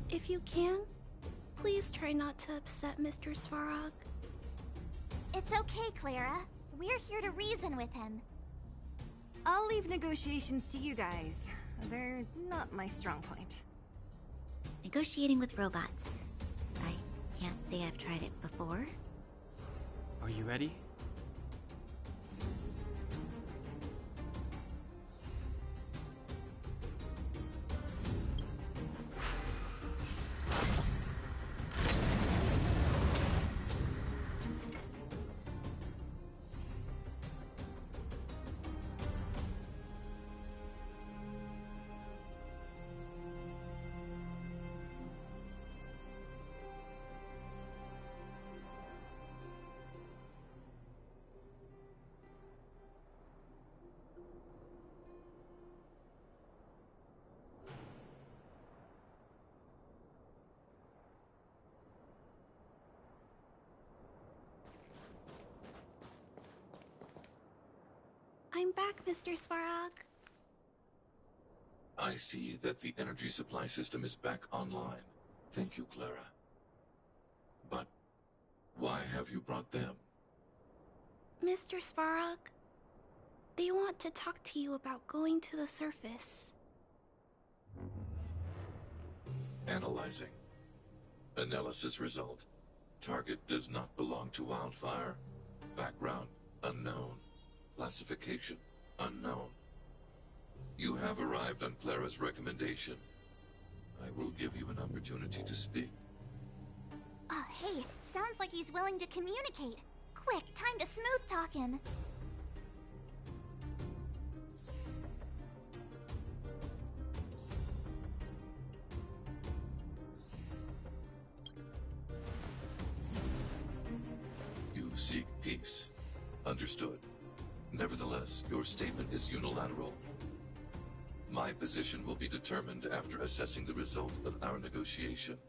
If you can, please try not to upset Mr. Svarog. It's okay, Clara. We're here to reason with him. I'll leave negotiations to you guys. They're not my strong point. Negotiating with robots. I can't say I've tried it before. Are you ready? I'm back, Mr. Svarog. I see that the energy supply system is back online. Thank you, Clara. But why have you brought them? Mr. Svarog, they want to talk to you about going to the surface. Analyzing. Analysis result. Target does not belong to Wildfire. Background unknown. Classification unknown. You have arrived on Clara's recommendation. I will give you an opportunity to speak. Oh, hey, sounds like he's willing to communicate. Quick, time to smooth talk him. You seek peace. Understood. Nevertheless, your statement is unilateral. My position will be determined after assessing the result of our negotiation.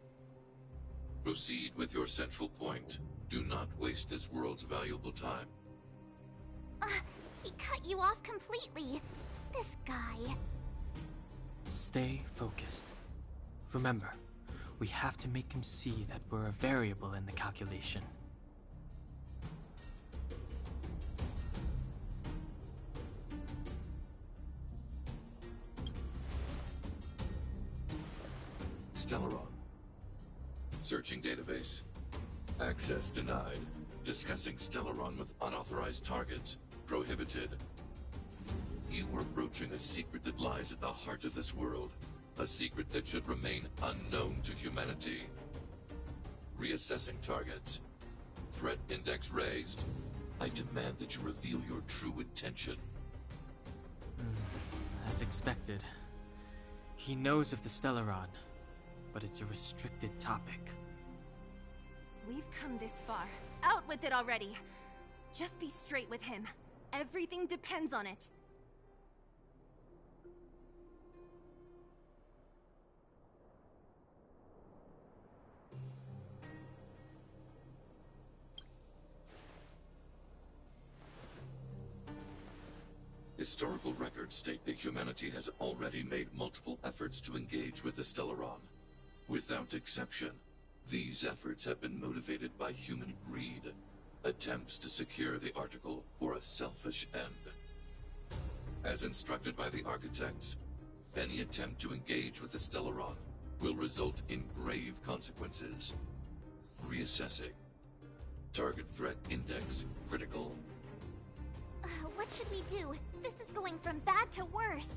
Proceed with your central point. Do not waste this world's valuable time. He cut you off completely. This guy. Stay focused. Remember, we have to make him see that we're a variable in the calculation. Stellaron. Searching database. Access denied. Discussing Stellaron with unauthorized targets. Prohibited. You are broaching a secret that lies at the heart of this world. A secret that should remain unknown to humanity. Reassessing targets. Threat index raised. I demand that you reveal your true intention. As expected. He knows of the Stellaron, but it's a restricted topic. We've come this far. Out with it already! Just be straight with him. Everything depends on it. Historical records state that humanity has already made multiple efforts to engage with the Stellaron. Without exception, these efforts have been motivated by human greed, attempts to secure the article for a selfish end. As instructed by the architects, any attempt to engage with the Stellaron will result in grave consequences. Reassessing. Target threat index critical. What should we do? This is going from bad to worse.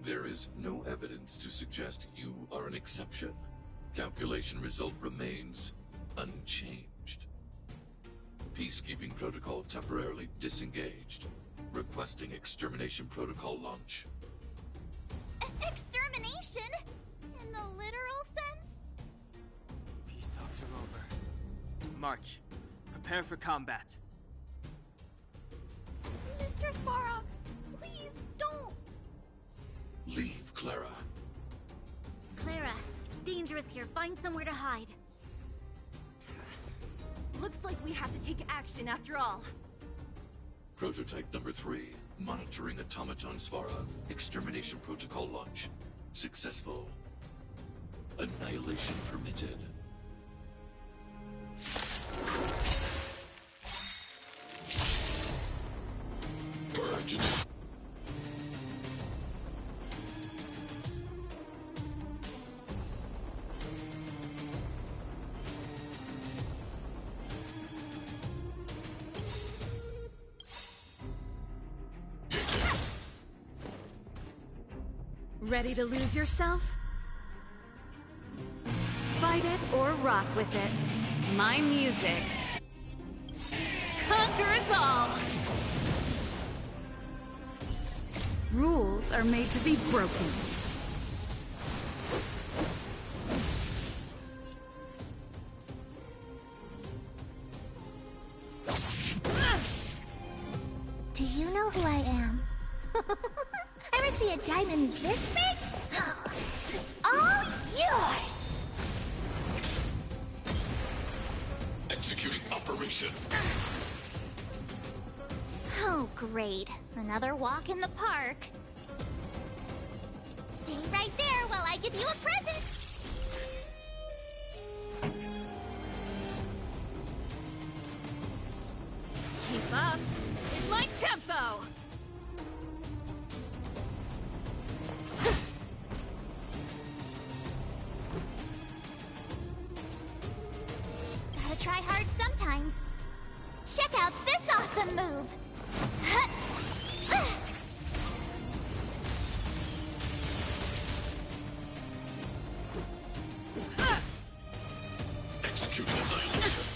There is no evidence to suggest you are an exception. Calculation result remains unchanged. Peacekeeping protocol temporarily disengaged. Requesting extermination protocol launch. Extermination? In the literal sense? Peace talks are over. March. Prepare for combat. Mr. Svarog, please don't. Leave, Clara. Clara, it's dangerous here. Find somewhere to hide. Looks like we have to take action after all. Prototype number 3. Monitoring automaton Svara. Extermination protocol launch. Successful. Annihilation permitted. Purge initiative. Ready to lose yourself? Fight it or rock with it. My music. Conquer us all! Rules are made to be broken. Do you know who I am? Ever see a diamond this big? Oh, it's all yours! Executing operation. Oh, great. Another walk in the park. Stay right there while I give you a present! Keep up in my tempo! Gotta try hard sometimes. Check out this awesome move! Executing annihilation.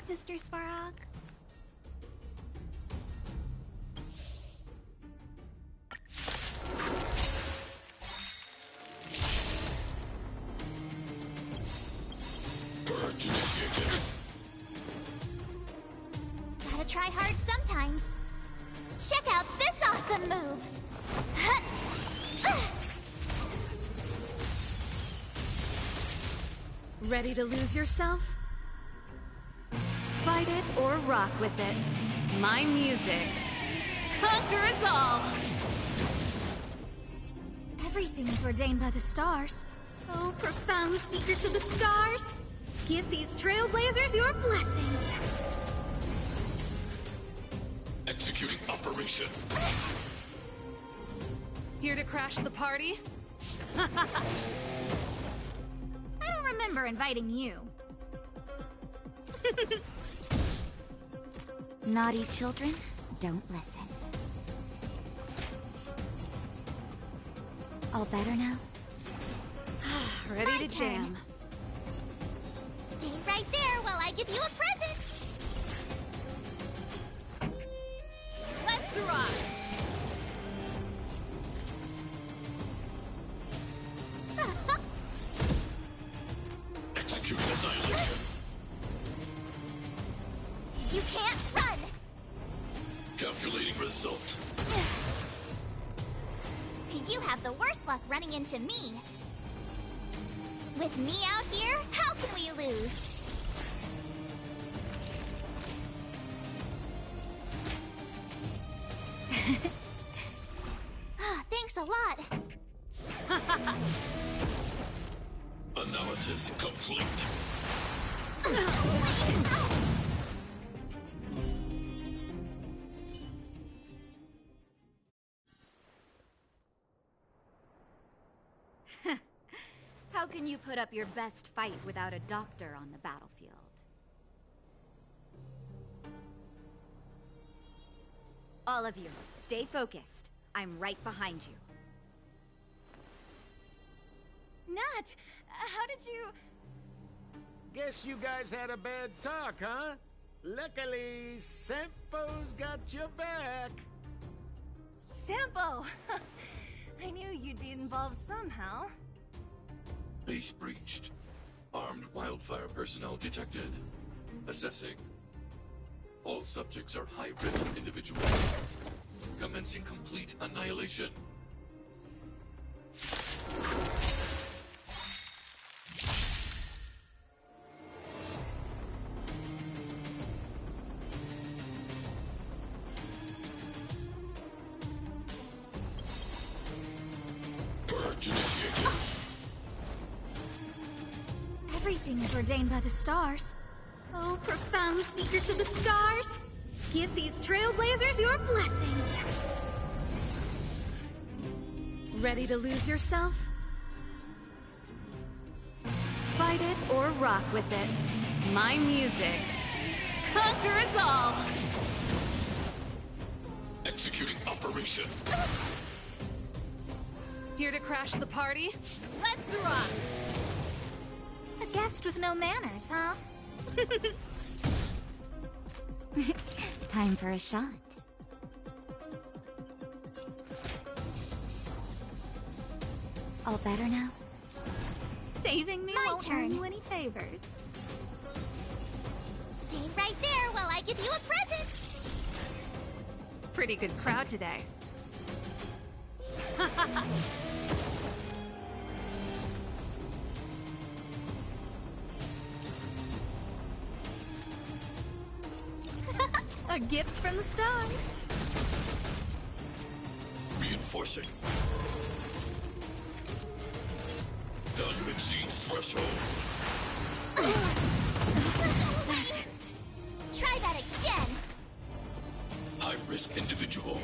Mr. Svarog. Purge initiated. Gotta try hard sometimes. Check out this awesome move! Ready to lose yourself? Fight it or rock with it. My music. Conquer us all! Everything is ordained by the stars. Oh, profound secrets of the stars! Give these trailblazers your blessing! Executing operation. Here to crash the party? I don't remember inviting you. Naughty children, don't listen. All better now? Ready to jam. Stay right there while I give you a present! Let's rock! Executing annihilation. You can't run! Calculating result. You have the worst luck running into me. With me out here, how can we lose? Thanks a lot. Analysis complete. How can you put up your best fight without a doctor on the battlefield? All of you, stay focused. I'm right behind you. Nat, how did you... Guess you guys had a bad talk, huh? Luckily, Sempo's got your back. Sampo! I knew you'd be involved somehow. Base breached. Armed wildfire personnel detected. Assessing. All subjects are high-risk individuals. Commencing complete annihilation. Purge initiated. Everything is ordained by the stars. Oh, profound secrets of the stars! Give these trailblazers your blessing! Ready to lose yourself? Fight it or rock with it. My music. Conquer us all! Executing operation. Here to crash the party? Let's rock! A guest with no manners, huh? Time for a shot. All better now? Saving me My won't turn. earn you any favors. Stay right there while I give you a present! Pretty good crowd today. A gift from the stars. Reinforcing. Value exceeds threshold. Try that again! High-risk individual.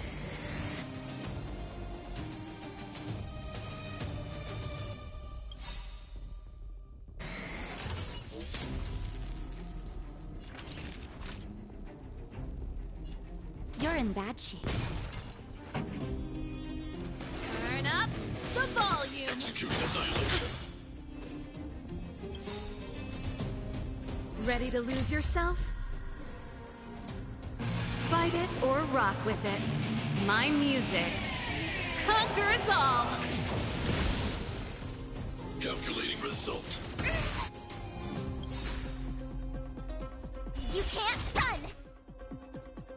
You're in bad shape. Turn up the volume. Executing annihilation. Ready to lose yourself? Fight it or rock with it. My music conquers all. Calculating result. You can't run!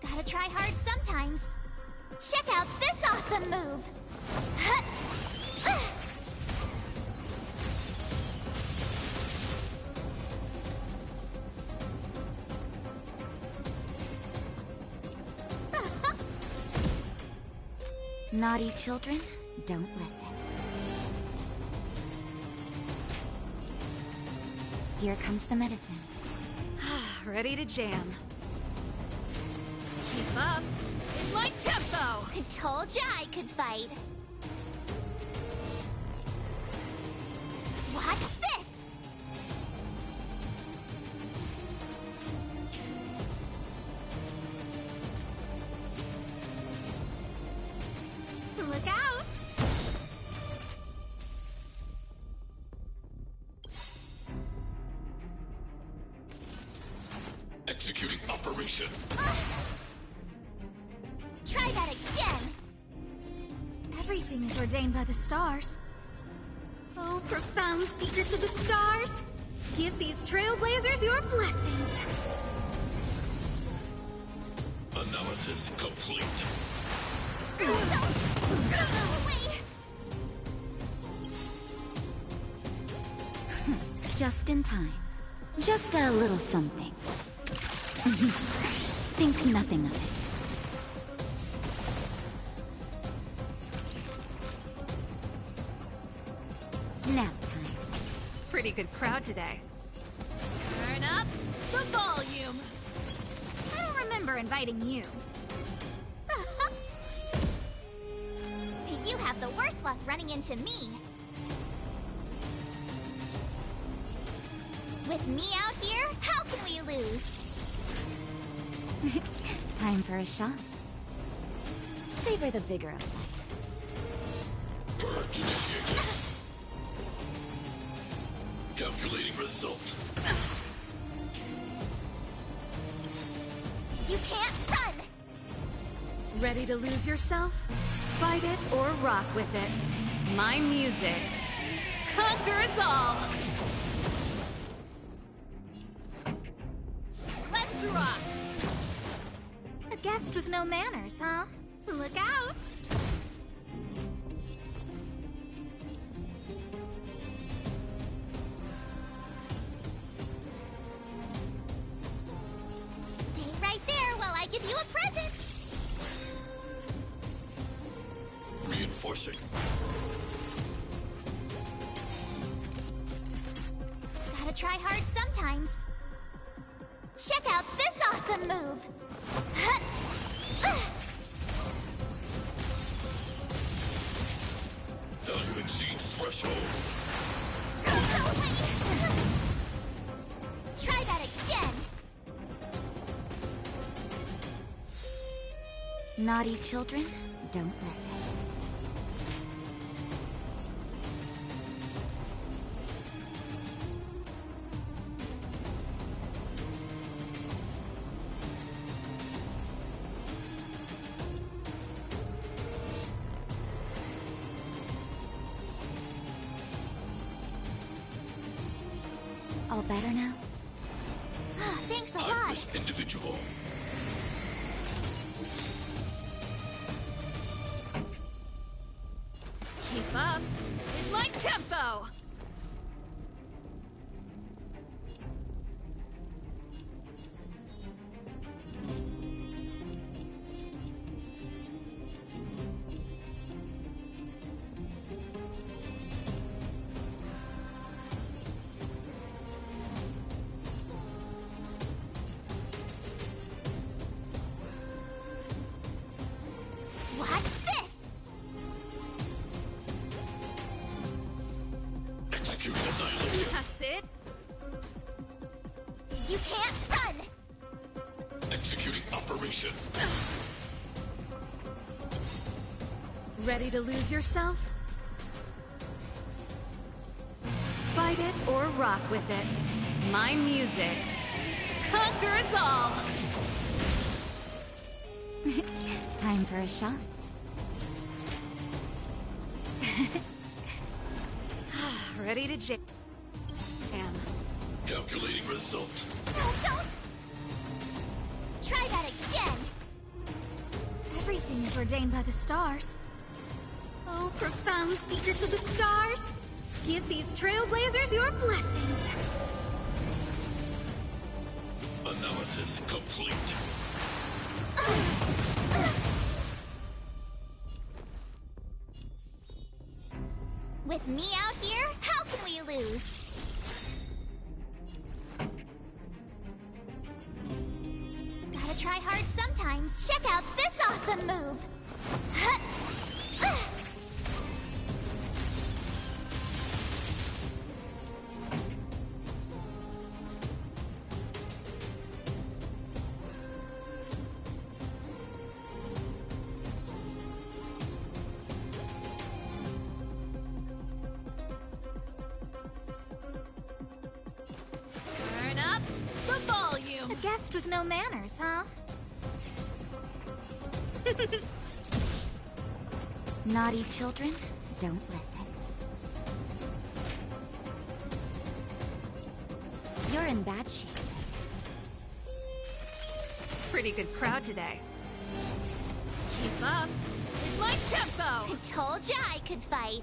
Gotta try hard sometimes. Check out this awesome move! Naughty children, don't listen. Here comes the medicine. Ready to jam. Keep up. In my tempo! I told ya I could fight. Watch this! Look out! Executing operation. Try that again! Everything is ordained by the stars. Oh, profound secrets of the stars! Give these trailblazers your blessing! Analysis complete. Go away! Just in time. Just a little something. Think nothing of it. Nap time. Pretty good crowd today. Turn up the volume! I don't remember inviting you. You have the worst luck running into me. With me out here, how can we lose? Time for a shot. Savor the vigor of life. Purge initiated. Calculating result. You can't run! Ready to lose yourself? Fight it or rock with it. My music conquers all. Let's rock! A guest with no manners, huh? Look out! Stay right there while I give you a present! Reinforcing. Gotta try hard sometimes. Check out this awesome move! Value exceeds threshold. Go away! Try that again! Naughty children, don't listen. All better now? Thanks a I'm lot! this individual. Keep up. In my tempo! Watch this! Executing annihilation. That's it. You can't run! Executing operation. Ready to lose yourself? Fight it or rock with it. My music conquers all. Time for a shot. Ready to jam. Calculating result. No, don't! Try that again! Everything is ordained by the stars. Oh, profound secrets of the stars! Give these trailblazers your blessing! Analysis complete. With me out here, how can we lose? Gotta try hard sometimes. Check out this awesome move! Turn up the volume! A guest with no manners, huh? Naughty children, don't listen. You're in bad shape. Pretty good crowd today. Keep up with my tempo! I told ya I could fight.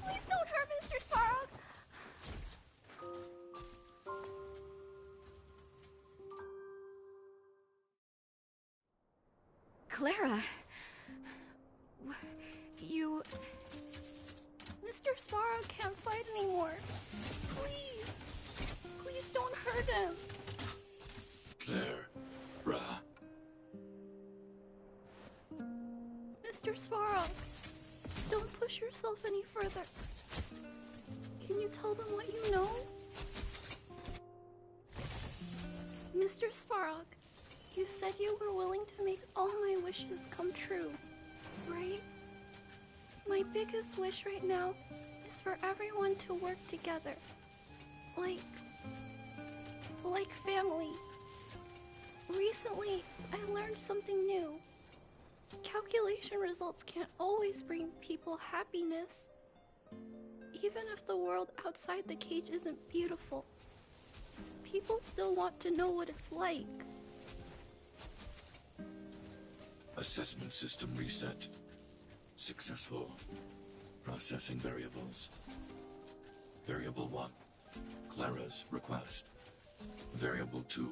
Please don't hurt Mr. Sparrow! Clara... You... Mr. Sparrow can't fight anymore. Please. Please don't hurt him. Claire. Ra. Mr. Sparrow, don't push yourself any further. Can you tell them what you know? Mr. Svarog, you said you were willing to make all my wishes come true, right? My biggest wish right now is for everyone to work together. Like family. Recently, I learned something new. Calculation results can't always bring people happiness. Even if the world outside the cage isn't beautiful, people still want to know what it's like. Assessment system reset. Successful. Processing variables. Variable 1. Clara's request. Variable 2.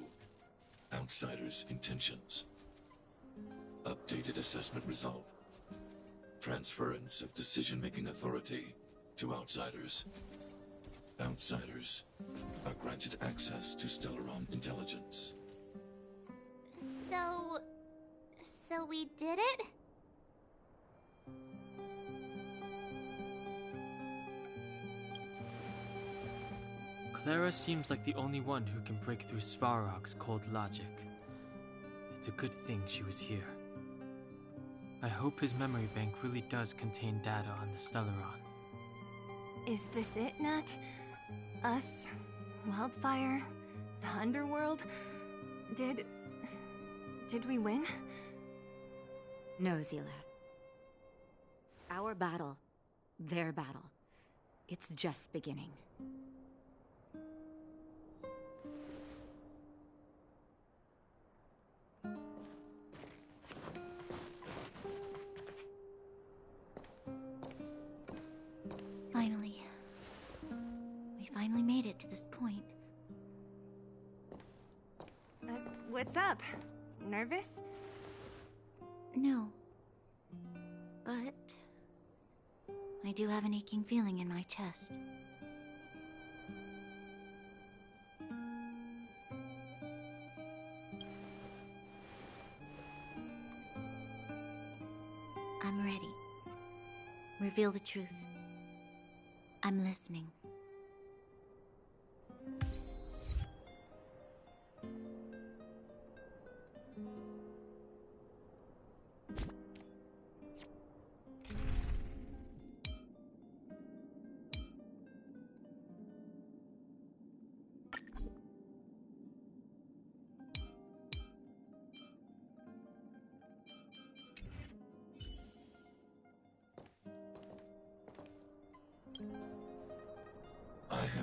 Outsider's intentions. Updated assessment result. Transference of decision-making authority to outsiders. Outsiders are granted access to Stellaron intelligence. So we did it? Clara seems like the only one who can break through Svarog's cold logic. It's a good thing she was here. I hope his memory bank really does contain data on the Stellaron. Is this it, Nat? Us? Wildfire? The Underworld? Did we win? No, Zila. Our battle, their battle, it's just beginning. Finally. We finally made it to this point. What's up? Nervous? No. But... I do have an aching feeling in my chest. I'm ready. Reveal the truth. I'm listening.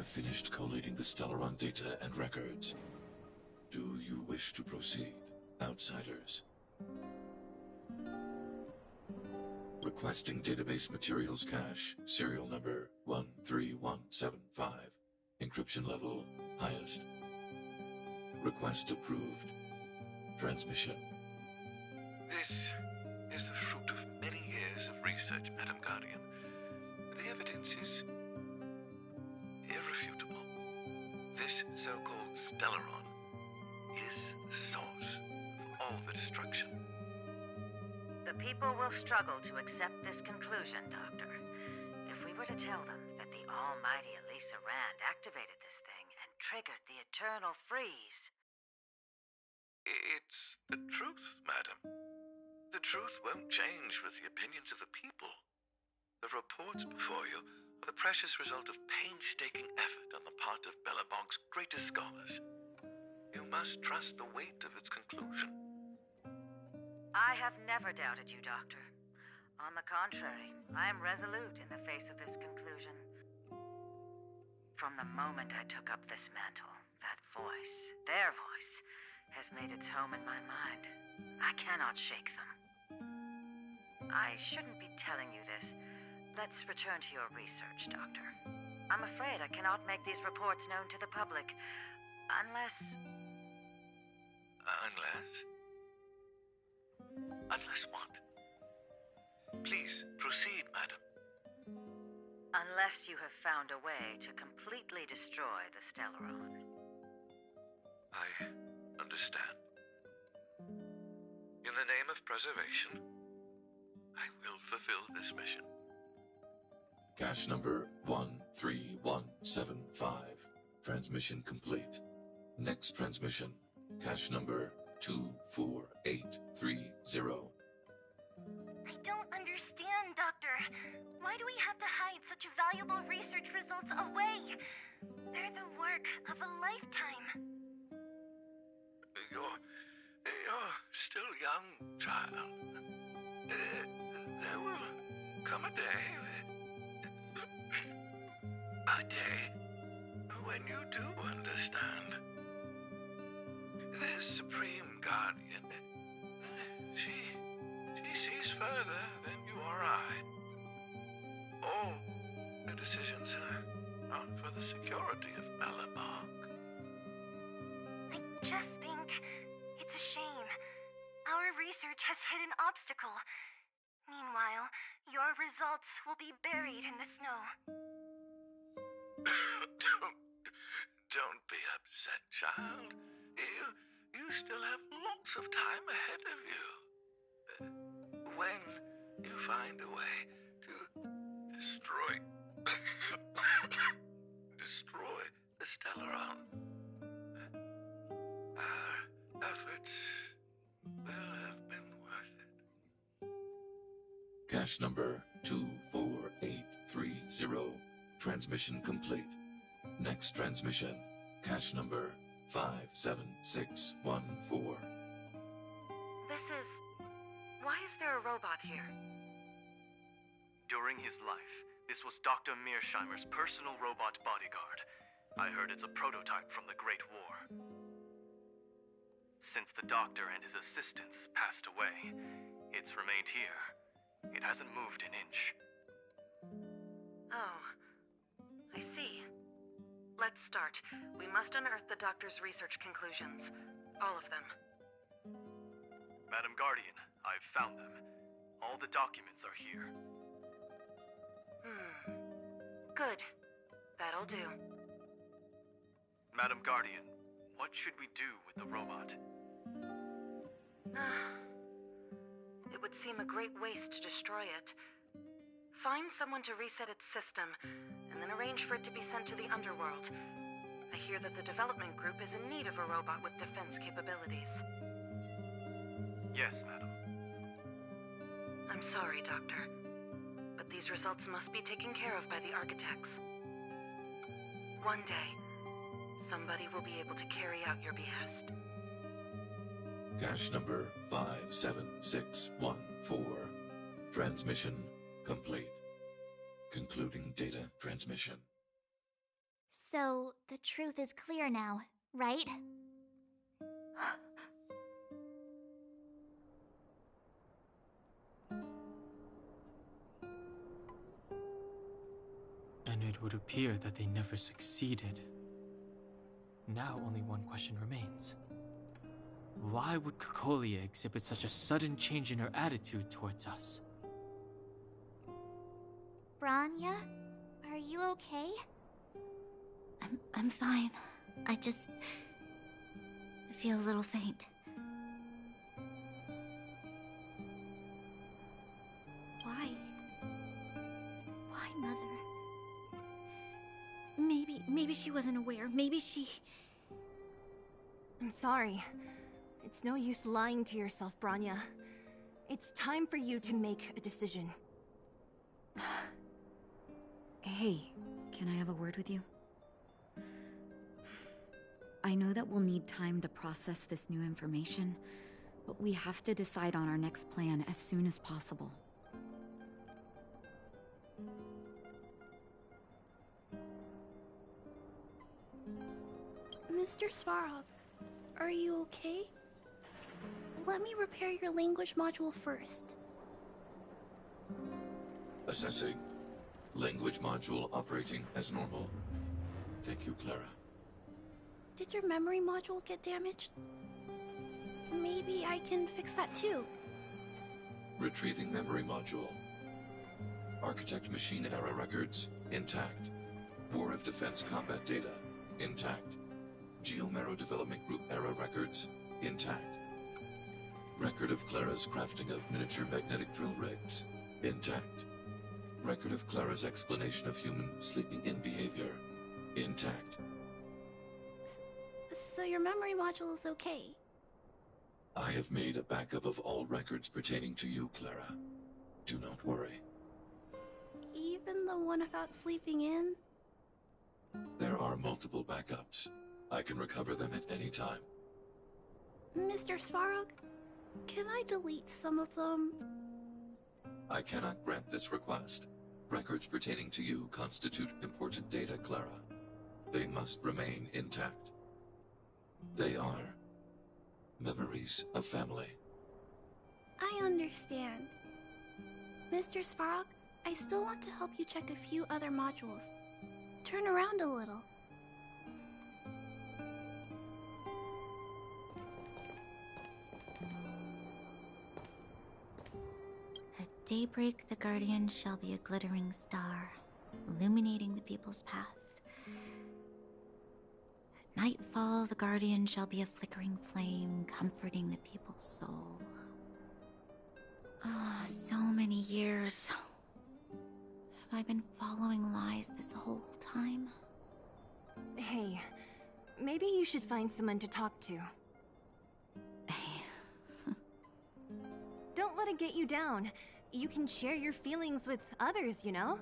have finished collating the Stellaron data and records. Do you wish to proceed, outsiders? Requesting database materials cache, serial number 13175. Encryption level highest. Request approved. Transmission. This is the fruit of many years of research, Madam Guardian. The evidence is irrefutable. This so-called Stellaron is the source of all the destruction. The people will struggle to accept this conclusion, Doctor. If we were to tell them that the almighty Elisa Rand activated this thing and triggered the eternal freeze. It's the truth, madam. The truth won't change with the opinions of the people. The reports before you are the precious result of painstaking effort on the part of Bellabog's greatest scholars. You must trust the weight of its conclusion. I have never doubted you, Doctor. On the contrary, I am resolute in the face of this conclusion. From the moment I took up this mantle, that voice, their voice, has made its home in my mind. I cannot shake them. I shouldn't be telling you this. Let's return to your research, Doctor. I'm afraid I cannot make these reports known to the public, unless... Unless what? Please, proceed, madam. Unless you have found a way to completely destroy the Stellaron. I understand. In the name of preservation, I will fulfill this mission. Cache number 13175. Transmission complete. Next transmission. Cache number 24830. I don't understand, Doctor. Why do we have to hide such valuable research results away? They're the work of a lifetime. You're still young, child. There will come a day when you do understand. This Supreme Guardian, she sees further than you or I. All her decisions are for the security of Bellabog. I just think it's a shame. Our research has hit an obstacle. Meanwhile, your results will be buried in the snow. Don't be upset, child. You still have lots of time ahead of you. When you find a way to destroy the Stellaron, our efforts will have been worth it. Cache number 24830. Transmission complete. Next transmission. Cache number 57614. Why is there a robot here? During his life, this was Dr. Mearsheimer's personal robot bodyguard. I heard it's a prototype from the Great War. Since the doctor and his assistants passed away, it's remained here. It hasn't moved an inch. Oh, I see. Let's start. We must unearth the doctor's research conclusions. All of them. Madam Guardian, I've found them. All the documents are here. Good. That'll do. Madam Guardian, what should we do with the robot? It would seem a great waste to destroy it. Find someone to reset its system, and then arrange for it to be sent to the underworld. I hear that the development group is in need of a robot with defense capabilities. Yes, madam. I'm sorry, Doctor, but these results must be taken care of by the architects. One day, somebody will be able to carry out your behest. Cache number 57614. Transmission complete. Concluding data transmission. So, the truth is clear now, right? And it would appear that they never succeeded. Now only one question remains. Why would Cocolia exhibit such a sudden change in her attitude towards us? Branya, are you okay? I'm fine. I feel a little faint. Why? Why, Mother? Maybe she wasn't aware. Maybe she... I'm sorry. It's no use lying to yourself, Branya. It's time for you to make a decision. Hey, can I have a word with you? I know that we'll need time to process this new information, but we have to decide on our next plan as soon as possible. Mr. Svarog, are you okay? Let me repair your language module first. Assessing. Language module operating as normal. Thank you, Clara. Did your memory module get damaged? Maybe I can fix that too. Retrieving memory module. Architect machine era records, intact. War of Defense combat data, intact. Geomero Development Group era records, intact. Record of Clara's crafting of miniature magnetic drill rigs, intact. Record of Clara's explanation of human sleeping-in behavior, intact. So your memory module is okay? I have made a backup of all records pertaining to you, Clara. Do not worry. Even the one about sleeping in? There are multiple backups. I can recover them at any time. Mr. Svarog, can I delete some of them? I cannot grant this request. Records pertaining to you constitute important data, Clara. They must remain intact. They are memories of family. I understand. Mr. Svarog, I still want to help you check a few other modules. Turn around a little. At daybreak, the Guardian shall be a glittering star, illuminating the people's path. At nightfall, the Guardian shall be a flickering flame, comforting the people's soul. Ah, so many years. Have I been following lies this whole time? Hey, maybe you should find someone to talk to. Don't let it get you down. You can share your feelings with others, you know?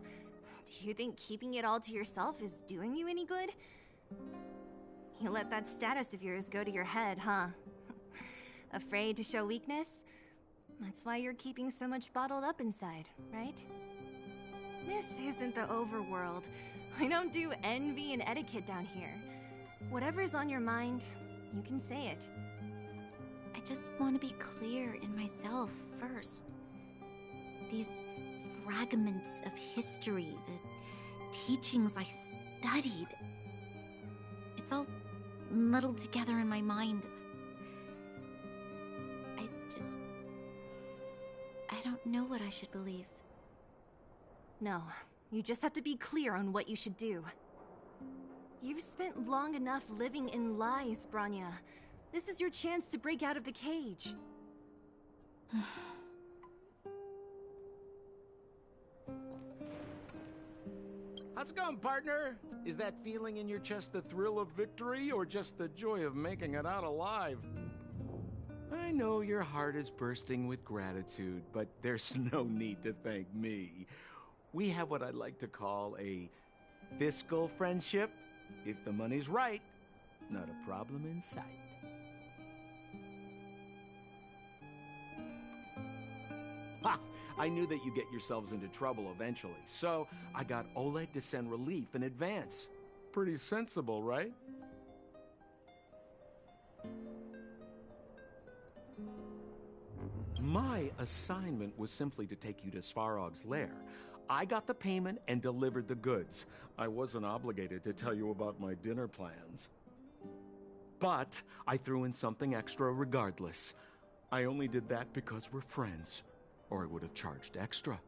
Do you think keeping it all to yourself is doing you any good? You let that status of yours go to your head, huh? Afraid to show weakness? That's why you're keeping so much bottled up inside, right? This isn't the overworld. I don't do envy and etiquette down here. Whatever's on your mind, you can say it. I just want to be clear in myself first. These fragments of history, the teachings I studied, it's all muddled together in my mind. I don't know what I should believe. No, you just have to be clear on what you should do. You've spent long enough living in lies, Branya. This is your chance to break out of the cage. How's it going, partner? Is that feeling in your chest the thrill of victory, or just the joy of making it out alive? I know your heart is bursting with gratitude, but there's no need to thank me. We have what I'd like to call a fiscal friendship. If the money's right, not a problem in sight. Ha! I knew that you'd get yourselves into trouble eventually, so I got Oleg to send relief in advance. Pretty sensible, right? My assignment was simply to take you to Svarog's lair. I got the payment and delivered the goods. I wasn't obligated to tell you about my dinner plans. But I threw in something extra regardless. I only did that because we're friends, or I would have charged extra.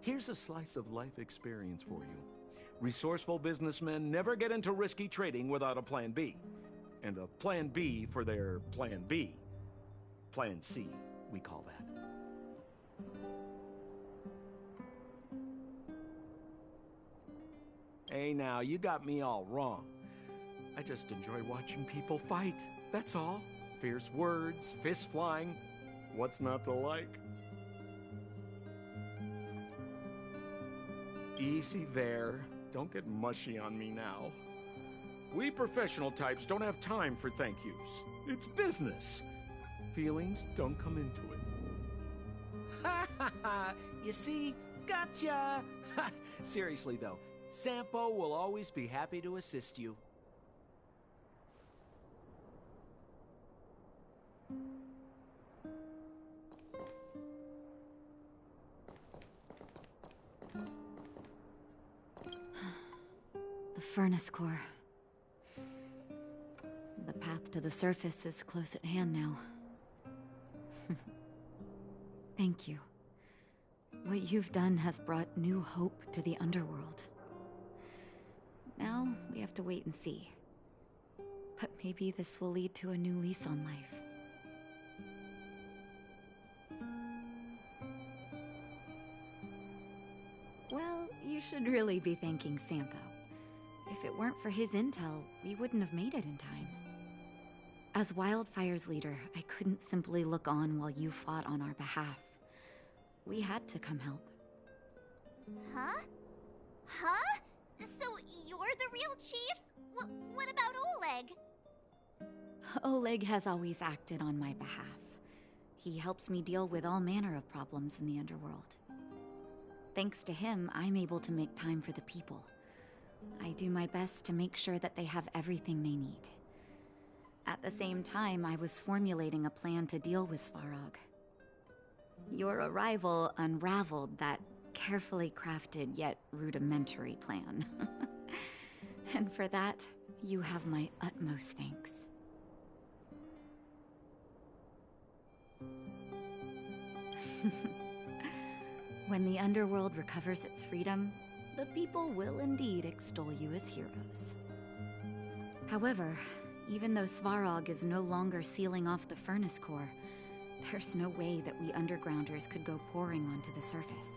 Here's a slice of life experience for you. Resourceful businessmen never get into risky trading without a plan B. And a plan B for their plan B. Plan C, we call that. Hey now, you got me all wrong. I just enjoy watching people fight, that's all. Fierce words, fists flying. What's not to like? Easy there. Don't get mushy on me now. We professional types don't have time for thank yous. It's business. Feelings don't come into it. Ha ha ha! You see? Gotcha! Seriously though, Sampo will always be happy to assist you. The furnace core. The path to the surface is close at hand now. Thank you. What you've done has brought new hope to the underworld. Now, we have to wait and see. But maybe this will lead to a new lease on life. Well, you should really be thanking Sampo. If it weren't for his intel, we wouldn't have made it in time. As Wildfire's leader, I couldn't simply look on while you fought on our behalf. We had to come help. Huh? Huh? So you're the real chief? What about Oleg? Oleg has always acted on my behalf. He helps me deal with all manner of problems in the underworld. Thanks to him, I'm able to make time for the people. I do my best to make sure that they have everything they need. At the same time, I was formulating a plan to deal with Svarog. Your arrival unraveled that carefully crafted yet rudimentary plan. And for that, you have my utmost thanks. When the underworld recovers its freedom, the people will indeed extol you as heroes. However, even though Svarog is no longer sealing off the furnace core, there's no way that we undergrounders could go pouring onto the surface.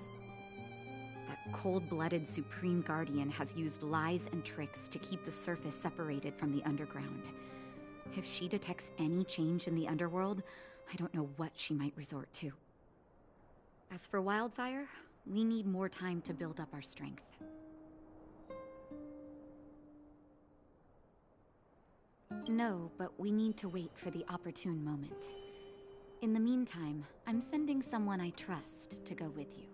That cold-blooded Supreme Guardian has used lies and tricks to keep the surface separated from the underground. If she detects any change in the underworld, I don't know what she might resort to. As for Wildfire, we need more time to build up our strength. No, but we need to wait for the opportune moment. In the meantime, I'm sending someone I trust to go with you.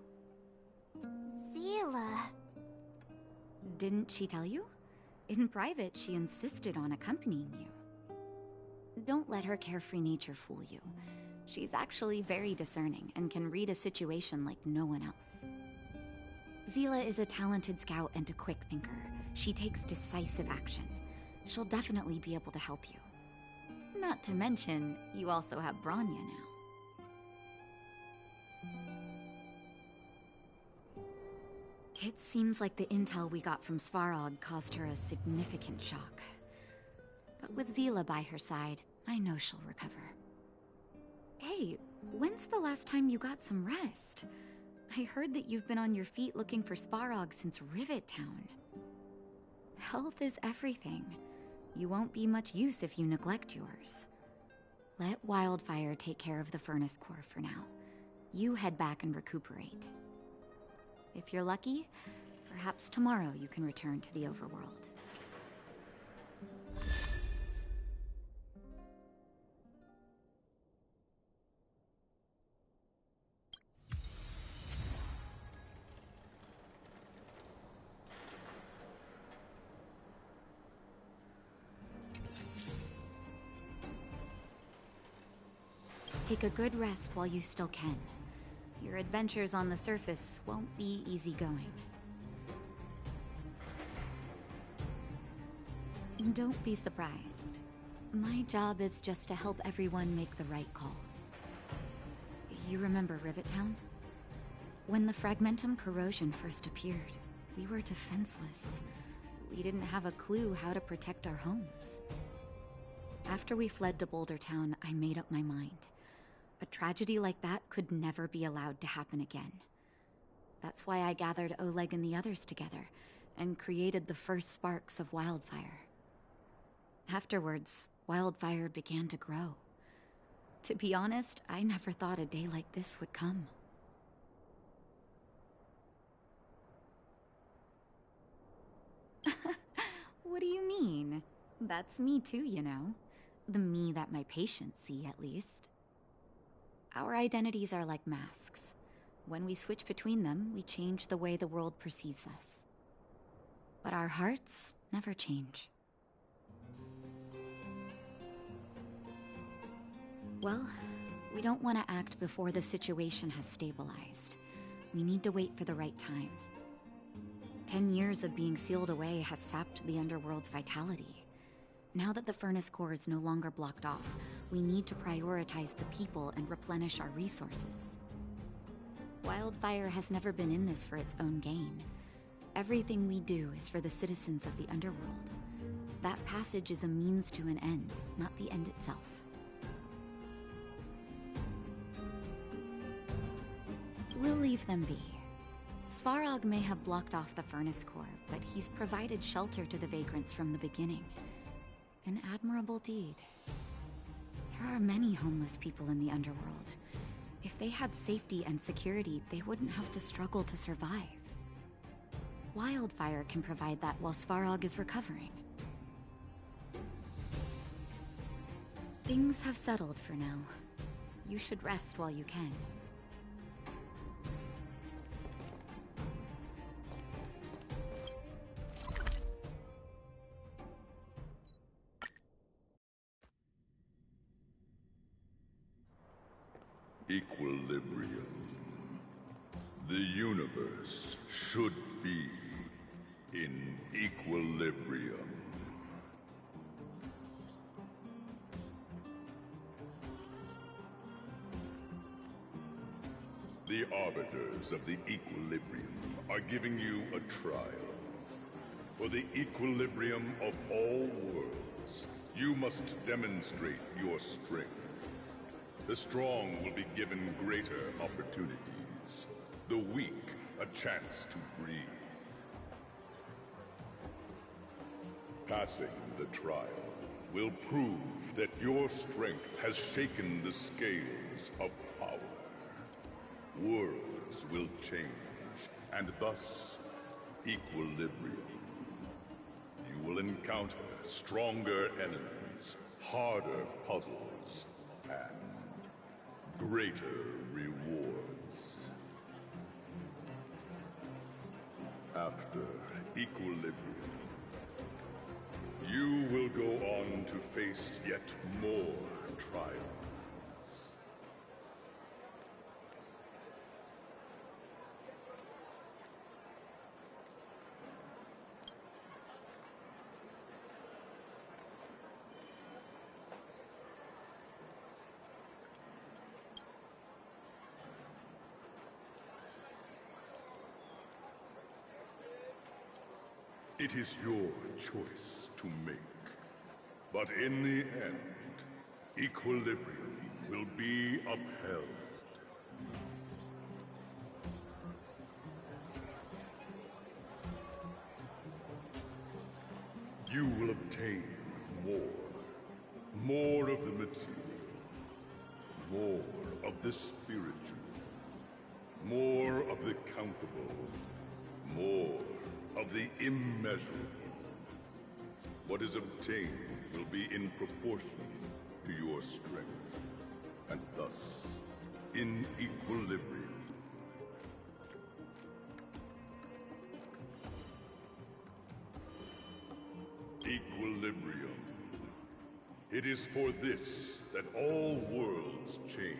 Zila. Didn't she tell you? In private, she insisted on accompanying you. Don't let her carefree nature fool you. She's actually very discerning and can read a situation like no one else. Zila is a talented scout and a quick thinker. She takes decisive action. She'll definitely be able to help you. Not to mention, you also have Branya now. It seems like the intel we got from Svarog caused her a significant shock. But with Zila by her side, I know she'll recover. Hey, when's the last time you got some rest? I heard that you've been on your feet looking for Svarog since Rivet Town. Health is everything. You won't be much use if you neglect yours. Let Wildfire take care of the furnace core for now. You head back and recuperate. If you're lucky, perhaps tomorrow you can return to the overworld. Take a good rest while you still can. Your adventures on the surface won't be easygoing. Don't be surprised. My job is just to help everyone make the right calls. You remember Rivet Town? When the Fragmentum corrosion first appeared, we were defenseless. We didn't have a clue how to protect our homes. After we fled to Boulder Town, I made up my mind. A tragedy like that could never be allowed to happen again. That's why I gathered Oleg and the others together and created the first sparks of wildfire. Afterwards, wildfire began to grow. To be honest, I never thought a day like this would come. What do you mean? That's me too, you know. The me that my patients see, at least. Our identities are like masks. When we switch between them, we change the way the world perceives us. But our hearts never change. Well, we don't want to act before the situation has stabilized. We need to wait for the right time. 10 years of being sealed away has sapped the underworld's vitality. Now that the furnace core is no longer blocked off, we need to prioritize the people and replenish our resources. Wildfire has never been in this for its own gain. Everything we do is for the citizens of the underworld. That passage is a means to an end, not the end itself. We'll leave them be. Svarog may have blocked off the furnace core, but he's provided shelter to the vagrants from the beginning. An admirable deed. There are many homeless people in the underworld. If they had safety and security, they wouldn't have to struggle to survive. Wildfire can provide that while Svarog is recovering. Things have settled for now. You should rest while you can. Equilibrium. The universe should be in equilibrium. The arbiters of the equilibrium are giving you a trial. For the equilibrium of all worlds, you must demonstrate your strength. The strong will be given greater opportunities. The weak, a chance to breathe. Passing the trial will prove that your strength has shaken the scales of power. Worlds will change, and thus, equilibrium. You will encounter stronger enemies, harder puzzles, and greater rewards. After equilibrium, you will go on to face yet more trials. It is your choice to make. But in the end, equilibrium will be upheld. You will obtain more of the material, more of the spiritual, more of the countable, more of the immeasurable. What is obtained will be in proportion to your strength, and thus in equilibrium. Equilibrium. It is for this that all worlds change.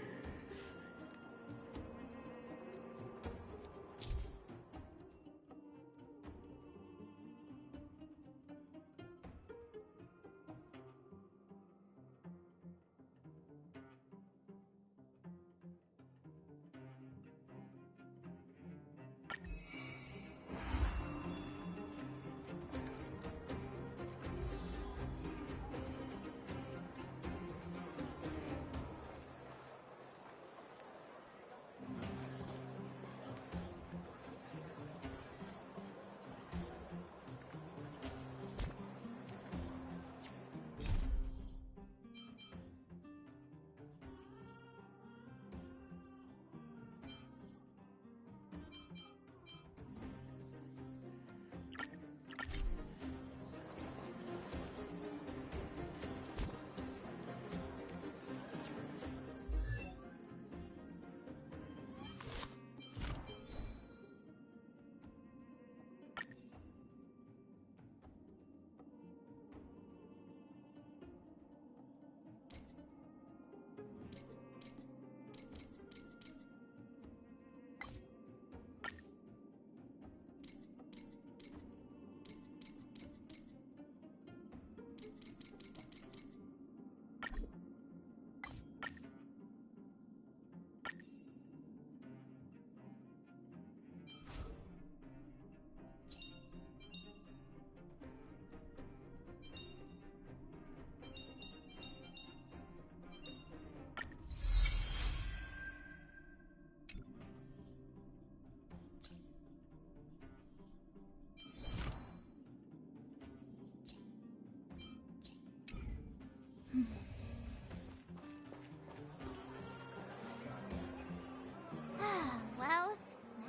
Well,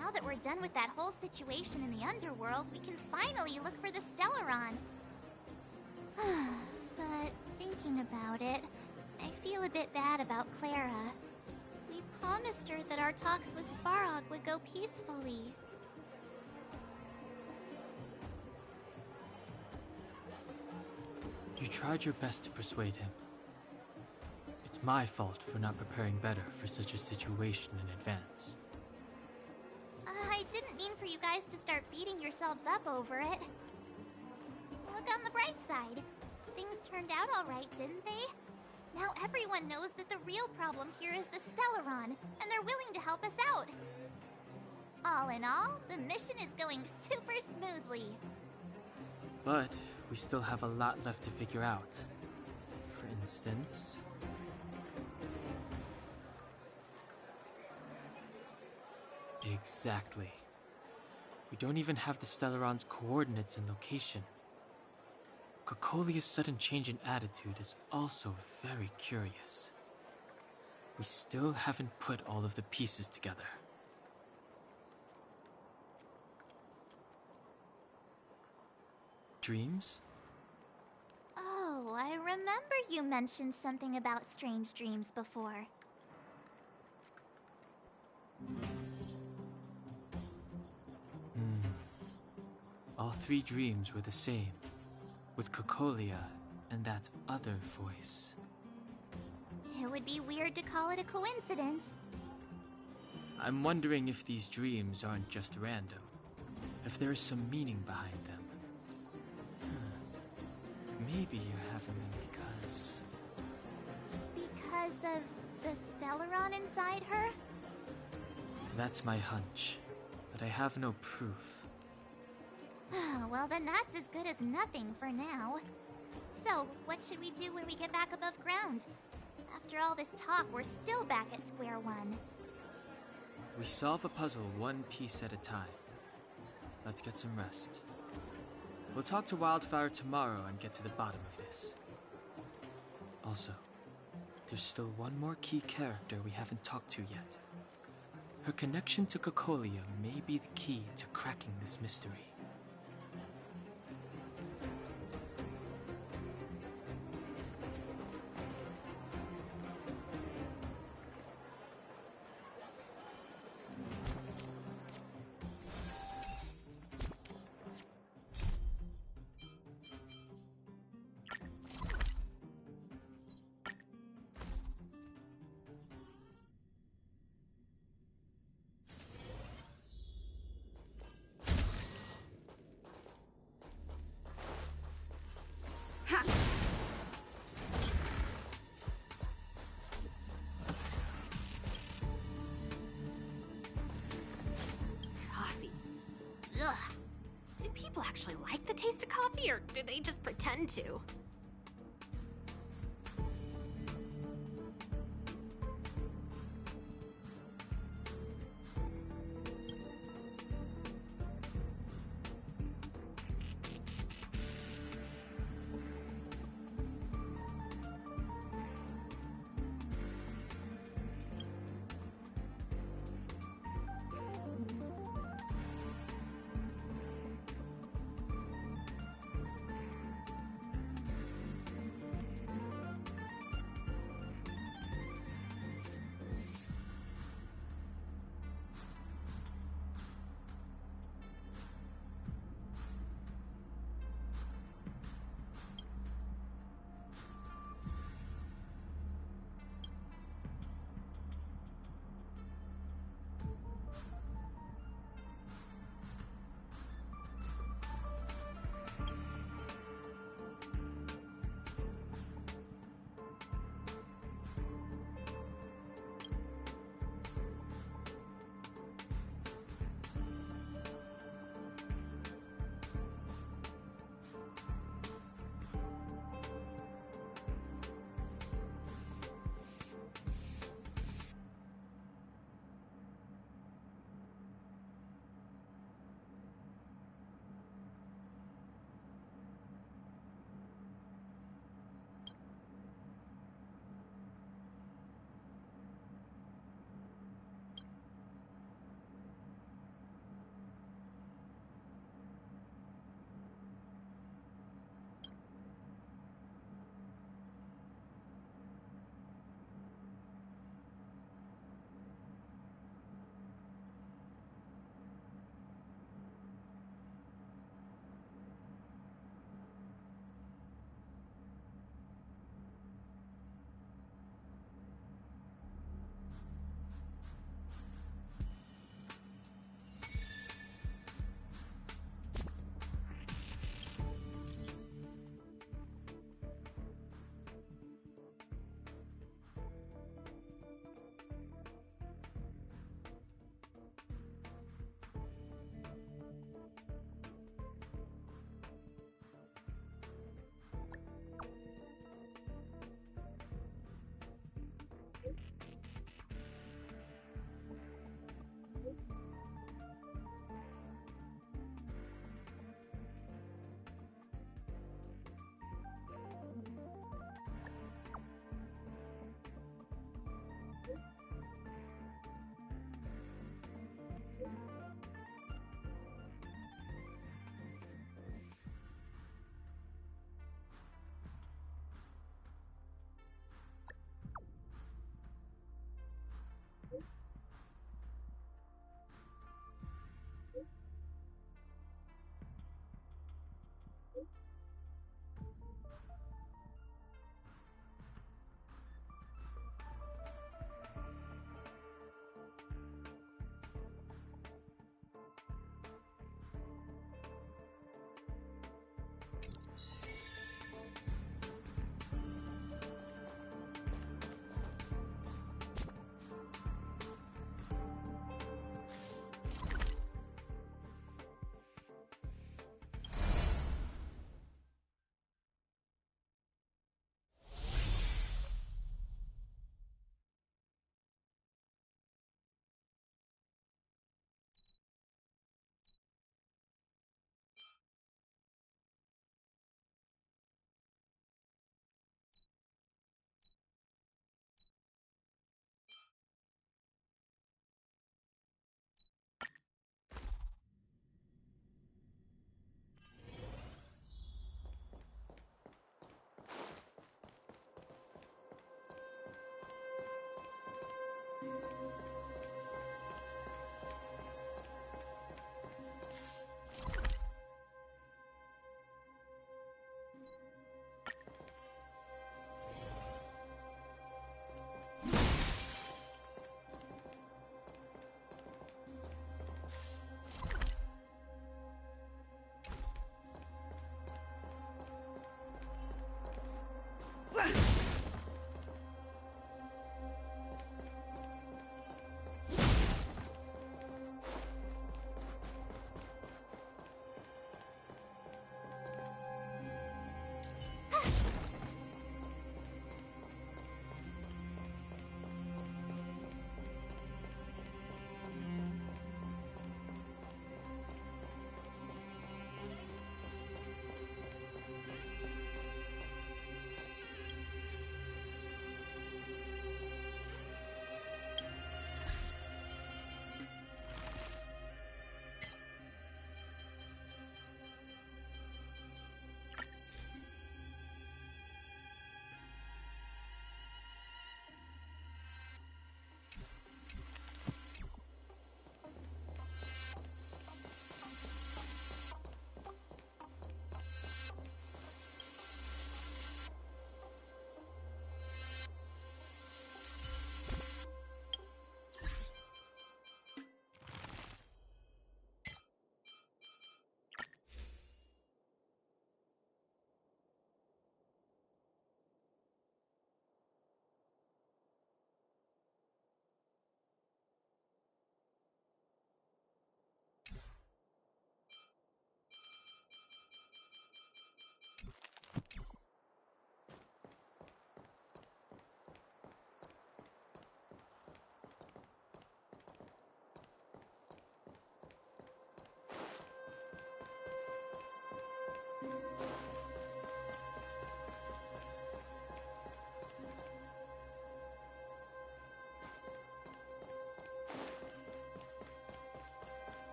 now that we're done with that whole situation in the underworld, we can finally look for the Stellaron. But thinking about it, I feel a bit bad about Clara. We promised her that our talks with Svarog would go peacefully. You tried your best to persuade him. It's my fault for not preparing better for such a situation in advance. I didn't mean for you guys to start beating yourselves up over it. Look on the bright side. Things turned out all right, didn't they? Now everyone knows that the real problem here is the Stellaron, and they're willing to help us out. All in all, the mission is going super smoothly. But we still have a lot left to figure out. For instance... Exactly. We don't even have the Stellaron's coordinates and location. Cocolia's sudden change in attitude is also very curious. We still haven't put all of the pieces together. Dreams? Oh, I remember you mentioned something about strange dreams before. All three dreams were the same, with Cocolia and that other voice. It would be weird to call it a coincidence. I'm wondering if these dreams aren't just random, if there is some meaning behind them. Maybe you're having them because... Because of the Stellaron inside her? That's my hunch, but I have no proof. Well, then that's as good as nothing for now. So, what should we do when we get back above ground? After all this talk, we're still back at square one. We solve a puzzle one piece at a time. Let's get some rest. We'll talk to Wildfire tomorrow and get to the bottom of this. Also, there's still one more key character we haven't talked to yet. Her connection to Cocolia may be the key to cracking this mystery. actually like the taste of coffee, or do they just pretend to?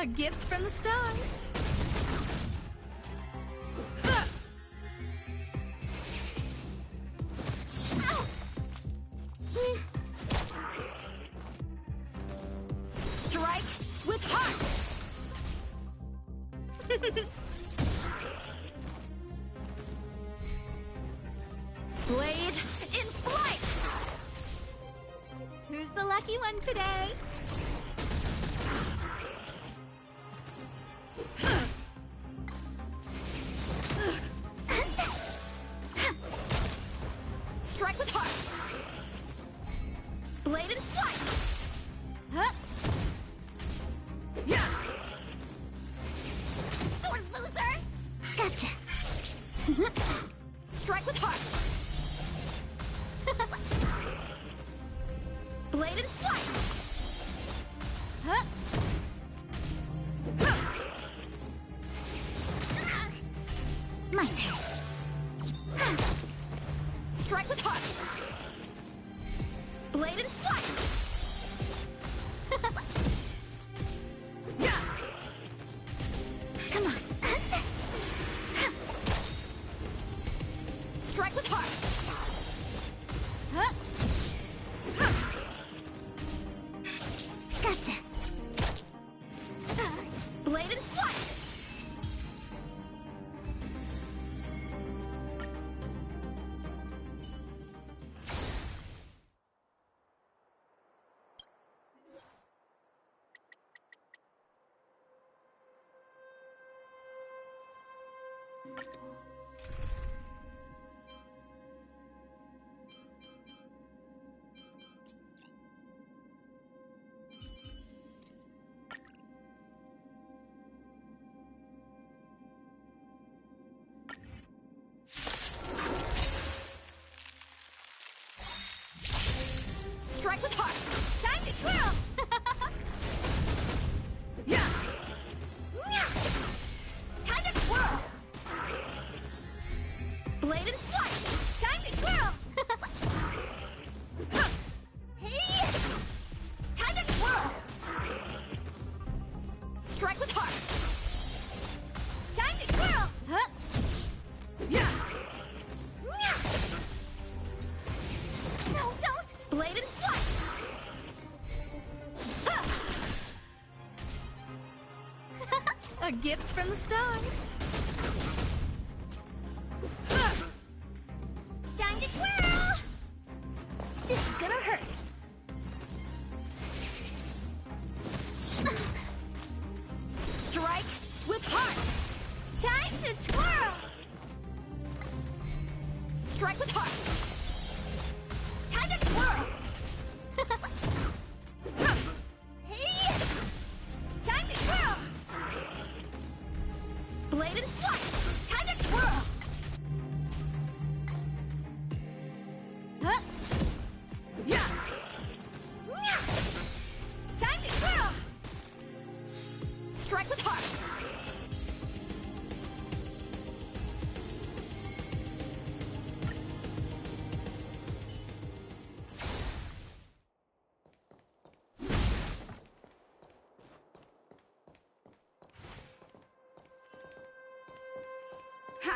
A gift from the stars. Strike with heart! Blade in flight! Who's the lucky one today? Strike with heart! Blade in flight! Huh? Yeah! Sword loser! Gotcha. Strike with heart! Blade in flight! Huh? My turn. Strike with heart! Blade in flight! Yeah! Come on. Strike with heart! Huh? Gotcha. Blade in flight! Strike with heart! Time to twirl! Yeah! Time to twirl! Blade in flight! Time to twirl! Hey! Time to twirl! Strike with heart! Time to twirl! Huh? Yeah! No, don't! Blade in flight! A gift from the stars. Time to twirl! This is gonna hurt! Strike with heart! Time to twirl! Strike with heart! Time to twirl! Hey! Time to twirl! Blade in flight! Time to twirl! Huh? Yeah! Time to twirl! Strike with heart! Ha!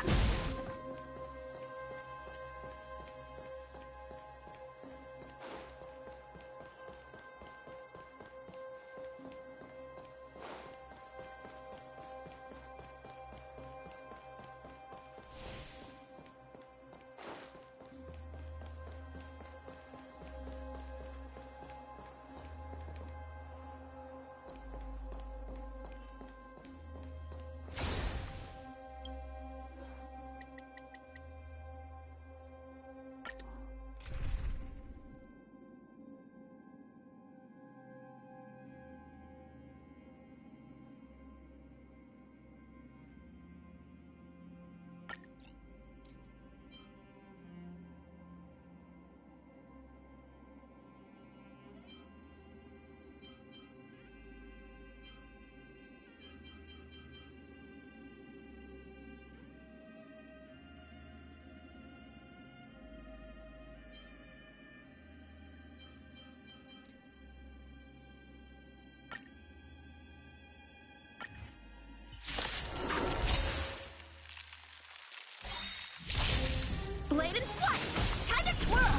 Blade and flight! Time to twirl!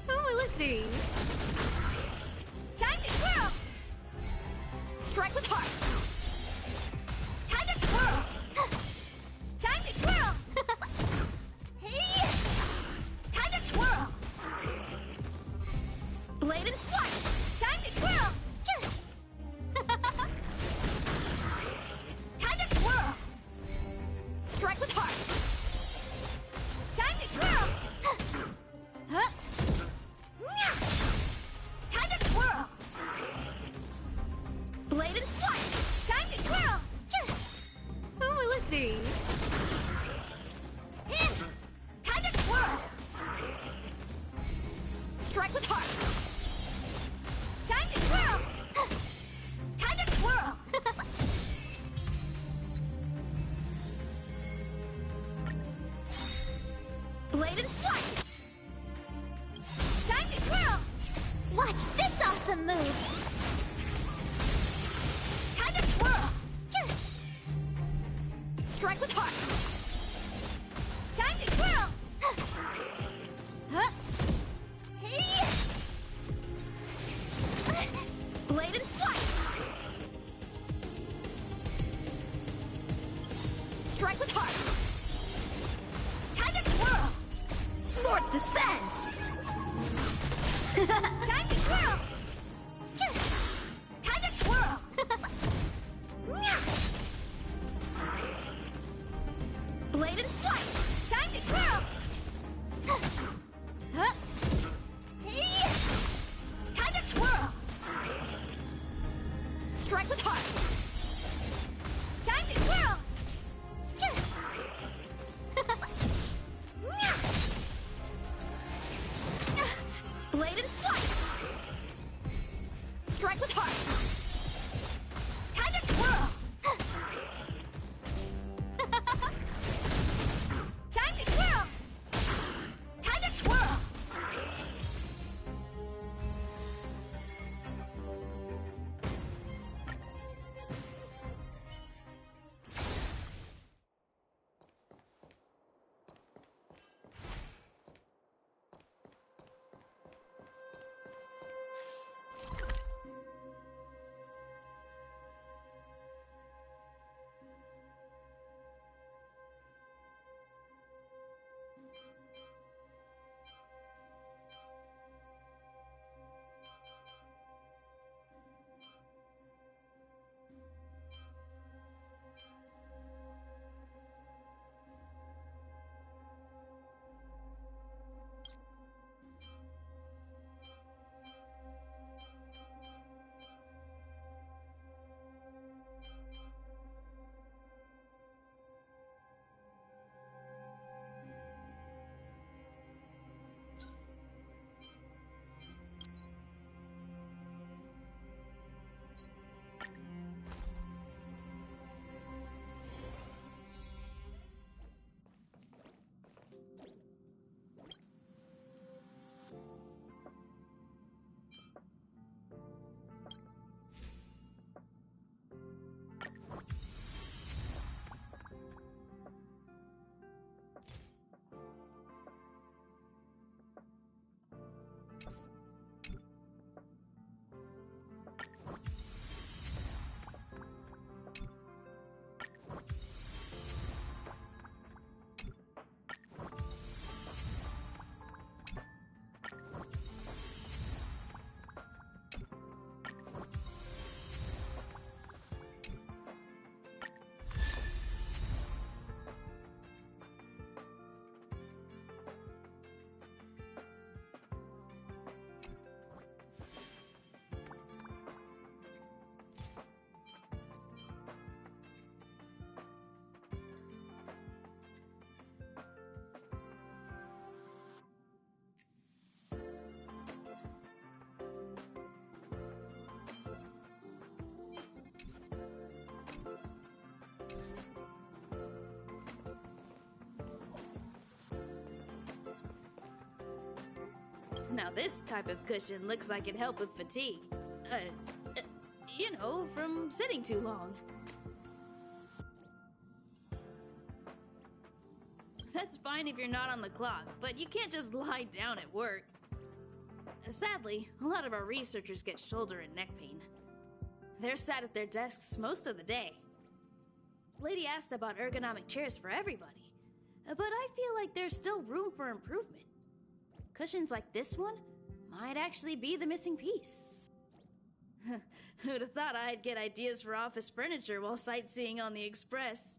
Who will it be? Time to twirl! Strike with heart! Time to twirl! Time to twirl! Hey! Time to twirl! Blade and flight! Time to twirl! Time to twirl! Strike with heart! Time to twirl! Huh? Time to twirl! Blade and flight! Time to twirl! Who will it be? Time to twirl! Strike with heart! Time to twirl! Time to twirl! Blade and flight! Time to twirl! Watch this awesome move! Time to twirl! Strike with heart! Time to twirl! Huh? Hey! Blade and flight! Strike with heart! Time to twirl! Swords descend! Time to twirl! Time to twirl! Blade and flight! Time to twirl! Huh? Hey! Time to twirl! Strike with heart! Time to twirl! Blade and flight! Strike with heart! Time to twirl! Time to twirl! Time to twirl! Now this type of cushion looks like it'd help with fatigue. You know, from sitting too long. That's fine if you're not on the clock, but you can't just lie down at work. Sadly, a lot of our researchers get shoulder and neck pain. They're sat at their desks most of the day. Lady asked about ergonomic chairs for everybody, but I feel like there's still room for improvement. Cushions like this one might actually be the missing piece. Who'd have thought I'd get ideas for office furniture while sightseeing on the Express?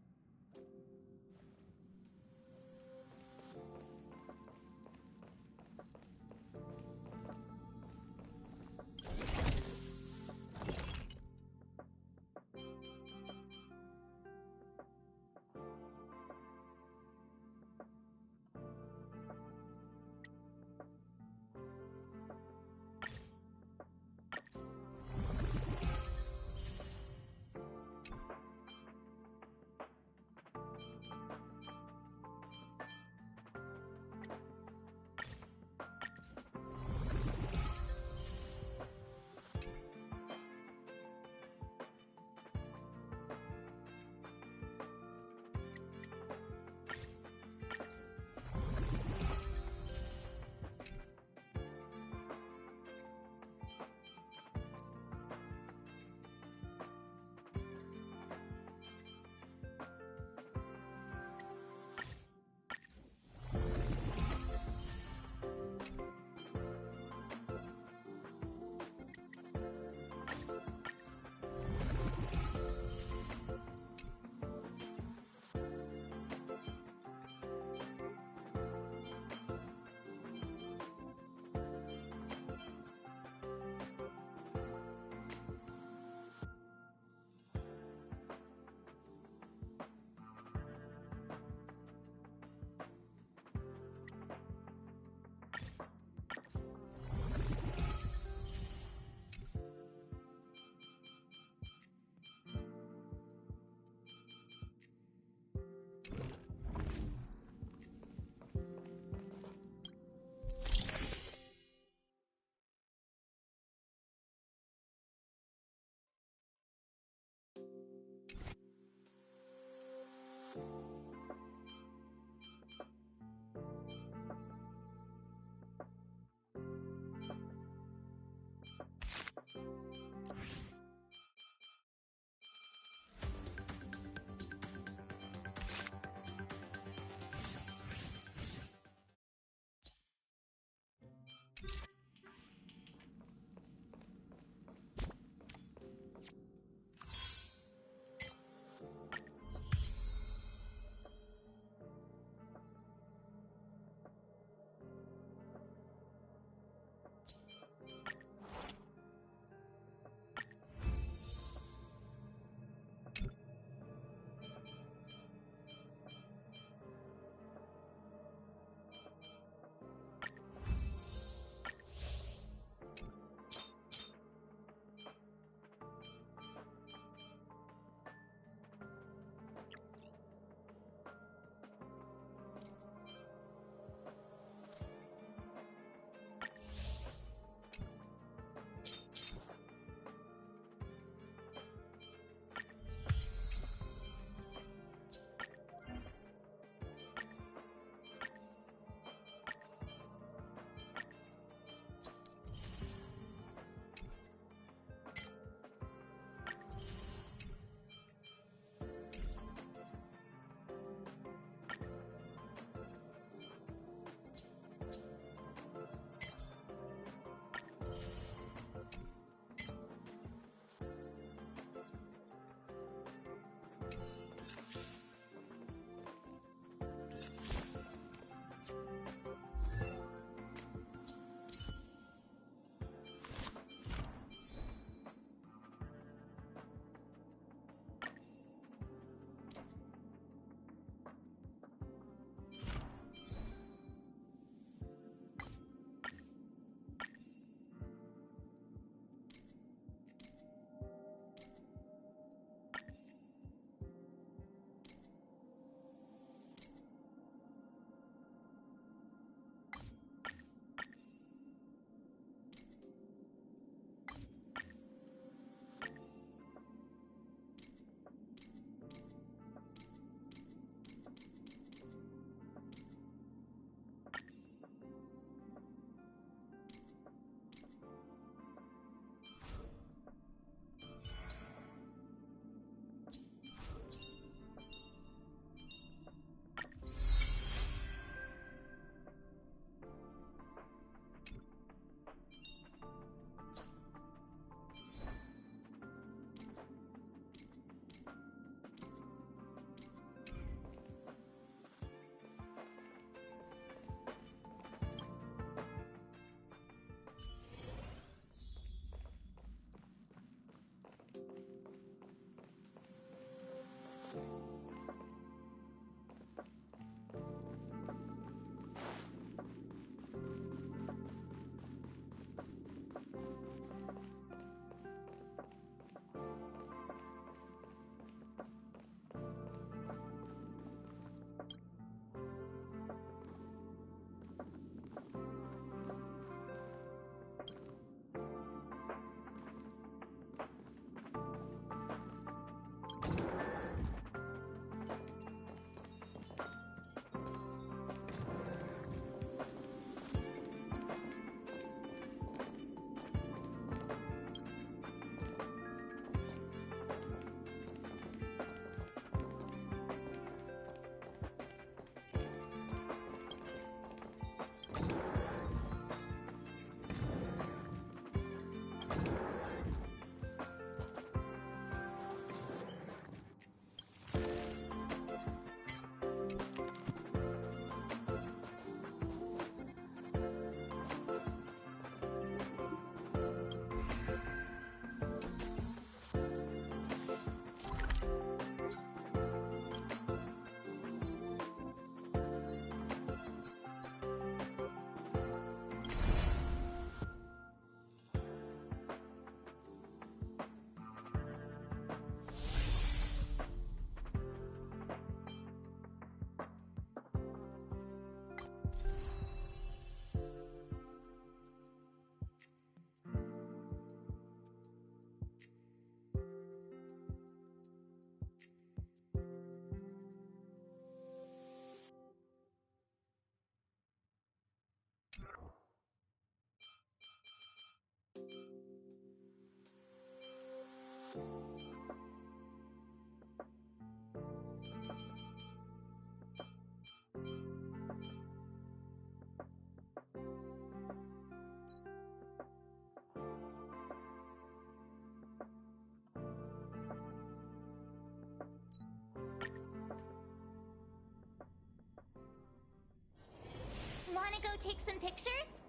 take some pictures?